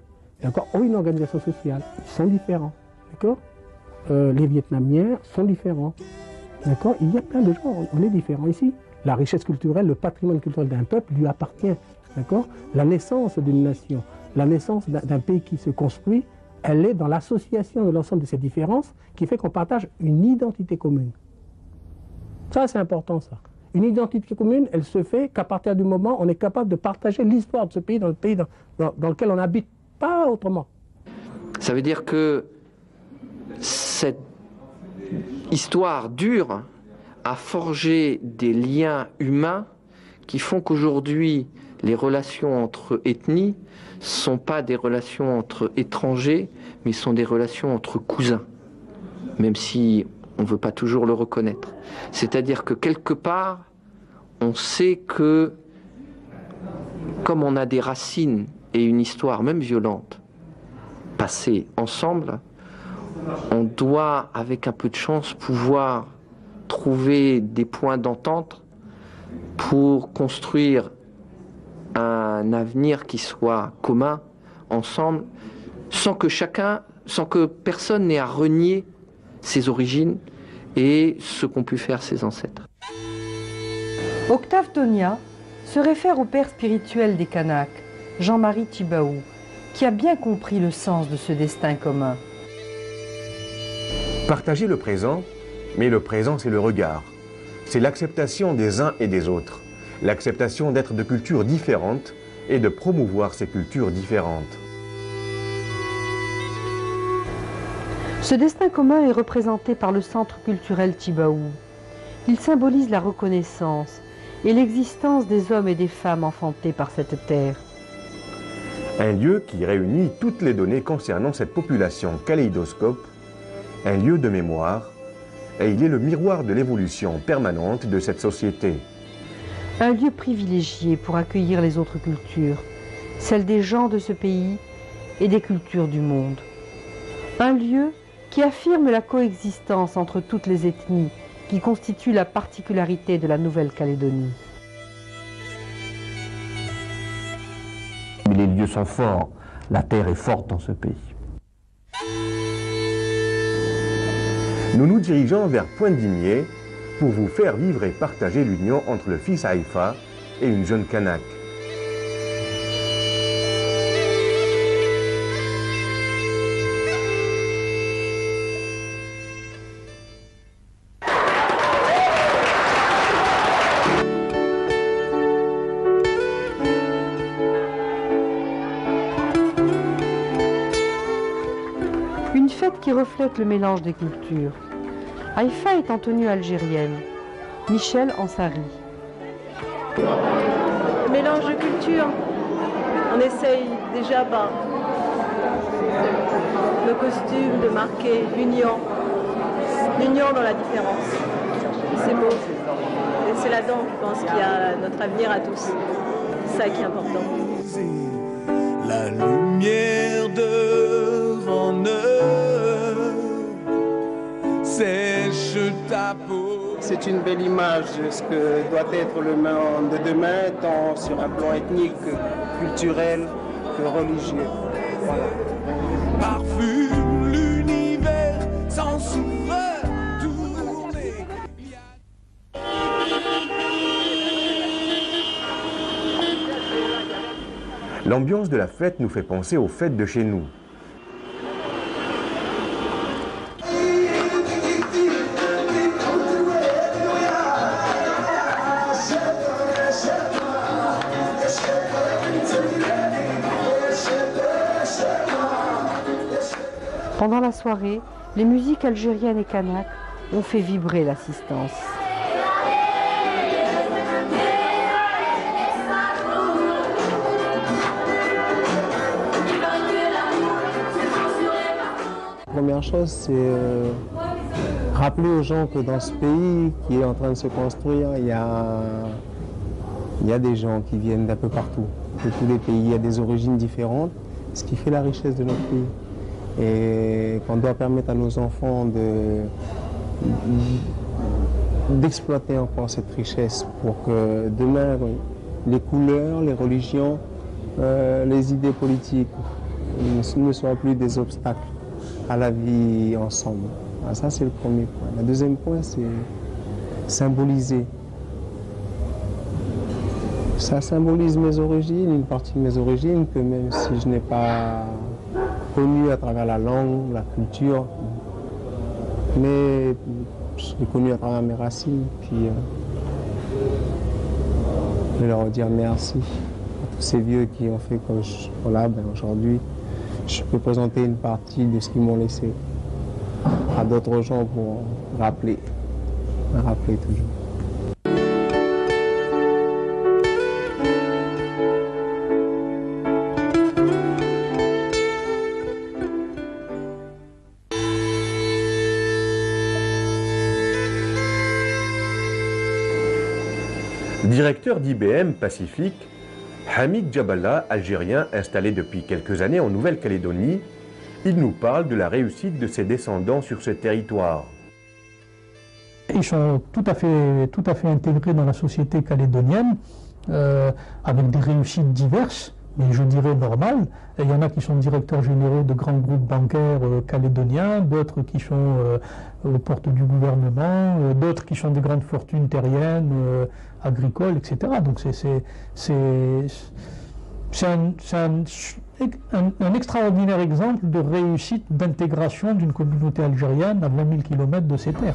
ont une organisation sociale. Ils sont différents. Les Vietnamiens sont différents. Il y a plein de gens, on est différents ici. La richesse culturelle, le patrimoine culturel d'un peuple lui appartient. La naissance d'une nation, la naissance d'un pays qui se construit, elle est dans l'association de l'ensemble de ces différences qui fait qu'on partage une identité commune. Ça, c'est important, ça. Une identité commune, elle se fait qu'à partir du moment où on est capable de partager l'histoire de ce pays dans le pays dans lequel on habite, pas autrement. Ça veut dire que cette histoire dure a forgé des liens humains qui font qu'aujourd'hui, les relations entre ethnies ne sont pas des relations entre étrangers, mais sont des relations entre cousins, même si on ne veut pas toujours le reconnaître. C'est-à-dire que quelque part, on sait que, comme on a des racines et une histoire, même violente, passée ensemble, on doit, avec un peu de chance, pouvoir trouver des points d'entente pour construire un avenir qui soit commun, ensemble, sans que personne n'ait à renier ses origines et ce qu'ont pu faire ses ancêtres. Octave Tonia se réfère au père spirituel des Kanaks, Jean-Marie Tjibaou, qui a bien compris le sens de ce destin commun. Partager le présent, mais le présent c'est le regard. C'est l'acceptation des uns et des autres, l'acceptation d'être de cultures différentes et de promouvoir ces cultures différentes. Ce destin commun est représenté par le centre culturel Tjibaou. Il symbolise la reconnaissance et l'existence des hommes et des femmes enfantés par cette terre. Un lieu qui réunit toutes les données concernant cette population kaléidoscope, un lieu de mémoire, et il est le miroir de l'évolution permanente de cette société. Un lieu privilégié pour accueillir les autres cultures, celles des gens de ce pays et des cultures du monde. Un lieu qui affirme la coexistence entre toutes les ethnies qui constituent la particularité de la Nouvelle-Calédonie. Les lieux sont forts, la terre est forte dans ce pays. Nous nous dirigeons vers Pointe-Dimier pour vous faire vivre et partager l'union entre le fils Haïfa et une jeune Kanak. Une fête qui reflète le mélange des cultures. Haïfa est en tenue algérienne, Michel en sari. Mélange de cultures. On essaye déjà par le costume de marquer l'union dans la différence. C'est beau. Et c'est là-dedans, je pense, qu'il y a notre avenir à tous. C'est ça qui est important. La lumière devant eux sèche ta peau. C'est une belle image de ce que doit être le monde de demain, tant sur un plan ethnique, culturel que religieux. Voilà. Parfume l'univers sans souffre tourner. L'ambiance de la fête nous fait penser aux fêtes de chez nous. Pendant la soirée, les musiques algériennes et kanak ont fait vibrer l'assistance. La première chose, c'est rappeler aux gens que dans ce pays qui est en train de se construire, il y a des gens qui viennent d'un peu partout, de tous les pays, il y a des origines différentes, ce qui fait la richesse de notre pays. et qu'on doit permettre à nos enfants d'exploiter encore cette richesse pour que demain, les couleurs, les religions, les idées politiques ne soient plus des obstacles à la vie ensemble. Alors ça, c'est le premier point. Le deuxième point, c'est symboliser. Ça symbolise mes origines, une partie de mes origines que même si je n'ai pas connu à travers la langue, la culture, mais je l'ai connu à travers mes racines. Puis je vais leur dire merci à tous ces vieux qui ont fait que voilà, aujourd'hui, je peux présenter une partie de ce qu'ils m'ont laissé à d'autres gens pour rappeler toujours. Directeur d'IBM Pacifique, Hamid Jabala, Algérien installé depuis quelques années en Nouvelle-Calédonie, il nous parle de la réussite de ses descendants sur ce territoire. Ils sont tout à fait intégrés dans la société calédonienne, avec des réussites diverses, mais je dirais normales. Et il y en a qui sont directeurs généraux de grands groupes bancaires calédoniens, d'autres qui sont aux portes du gouvernement, d'autres qui sont des grandes fortunes terriennes, agricoles, etc. Donc c'est un extraordinaire exemple de réussite d'intégration d'une communauté algérienne à 20 000 km de ses terres.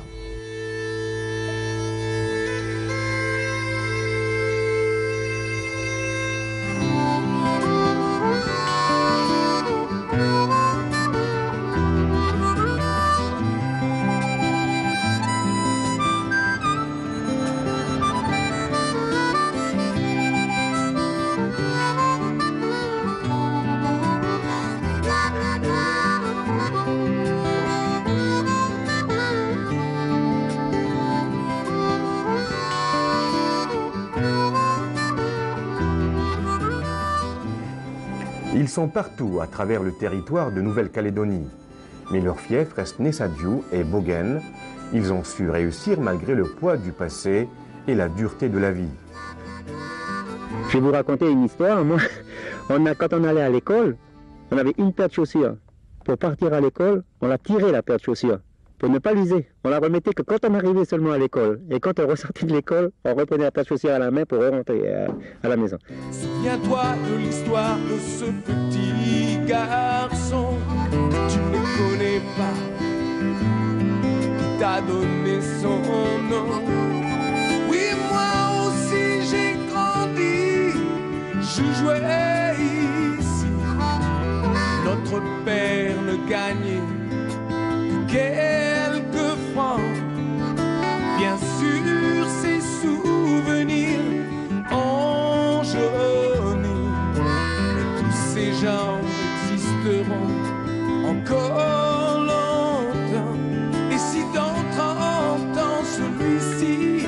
Ils sont partout à travers le territoire de Nouvelle-Calédonie. Mais leur fief reste Nessadiou et Bogen. Ils ont su réussir malgré le poids du passé et la dureté de la vie. Je vais vous raconter une histoire. Moi, quand on allait à l'école, on avait une paire de chaussures. Pour partir à l'école, on la tirait la paire de chaussures. Pour ne pas l'user. On la remettait que quand on arrivait seulement à l'école. Et quand on ressortait de l'école, on reprenait la paire de chaussures à la main pour rentrer à la maison. Souviens-toi de l'histoire de ce petit garçon que tu ne connais pas, qui t'a donné son nom. Oui, moi aussi j'ai grandi, je jouais ici. Notre père ne gagnait que quelques francs. Bien sûr, ses souvenirs ont jauni, mais tous ces gens existeront encore longtemps. Et si dans 30 ans, celui-ci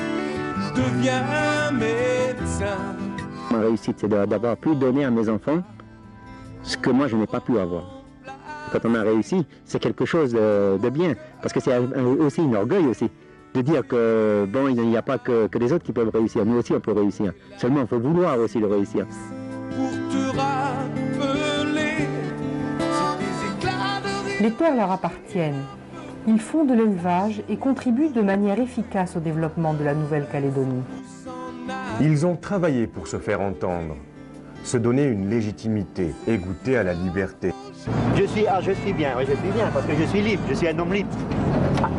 devient médecin. Ma réussite, c'est d'avoir pu donner à mes enfants ce que moi je n'ai pas pu avoir. Quand on a réussi, c'est quelque chose de bien, parce que c'est aussi un orgueil aussi, de dire que bon, il n'y a pas que les autres qui peuvent réussir, nous aussi on peut réussir. Seulement il faut vouloir aussi le réussir. Pour te rappeler, c'est des éclats de rire. Les terres leur appartiennent. Ils font de l'élevage et contribuent de manière efficace au développement de la Nouvelle-Calédonie. Ils ont travaillé pour se faire entendre, se donner une légitimité et goûter à la liberté. Je suis bien, oui, je suis bien, parce que je suis libre, je suis un homme libre.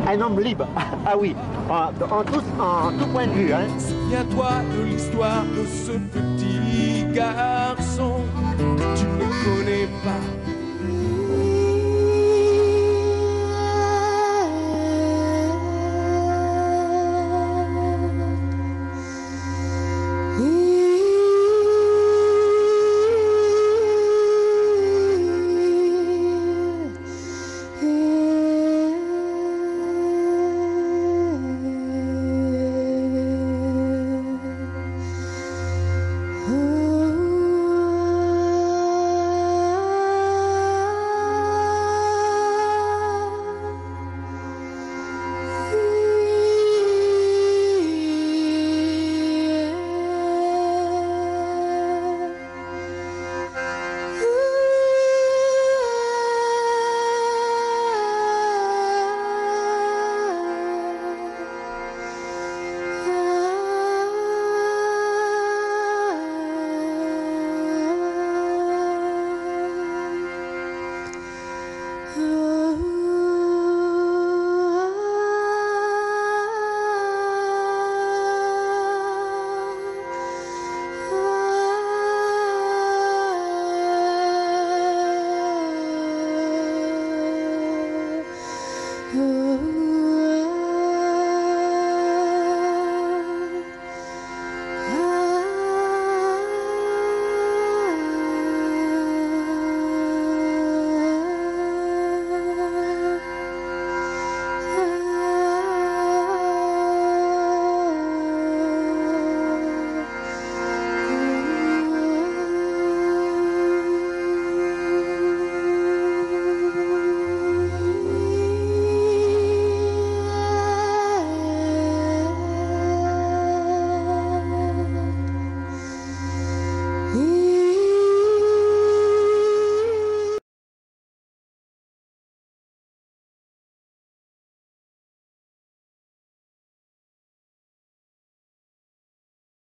Un homme libre, ah oui, en tout point de vue. Hein. Souviens-toi de l'histoire de ce petit garçon que tu ne connais pas,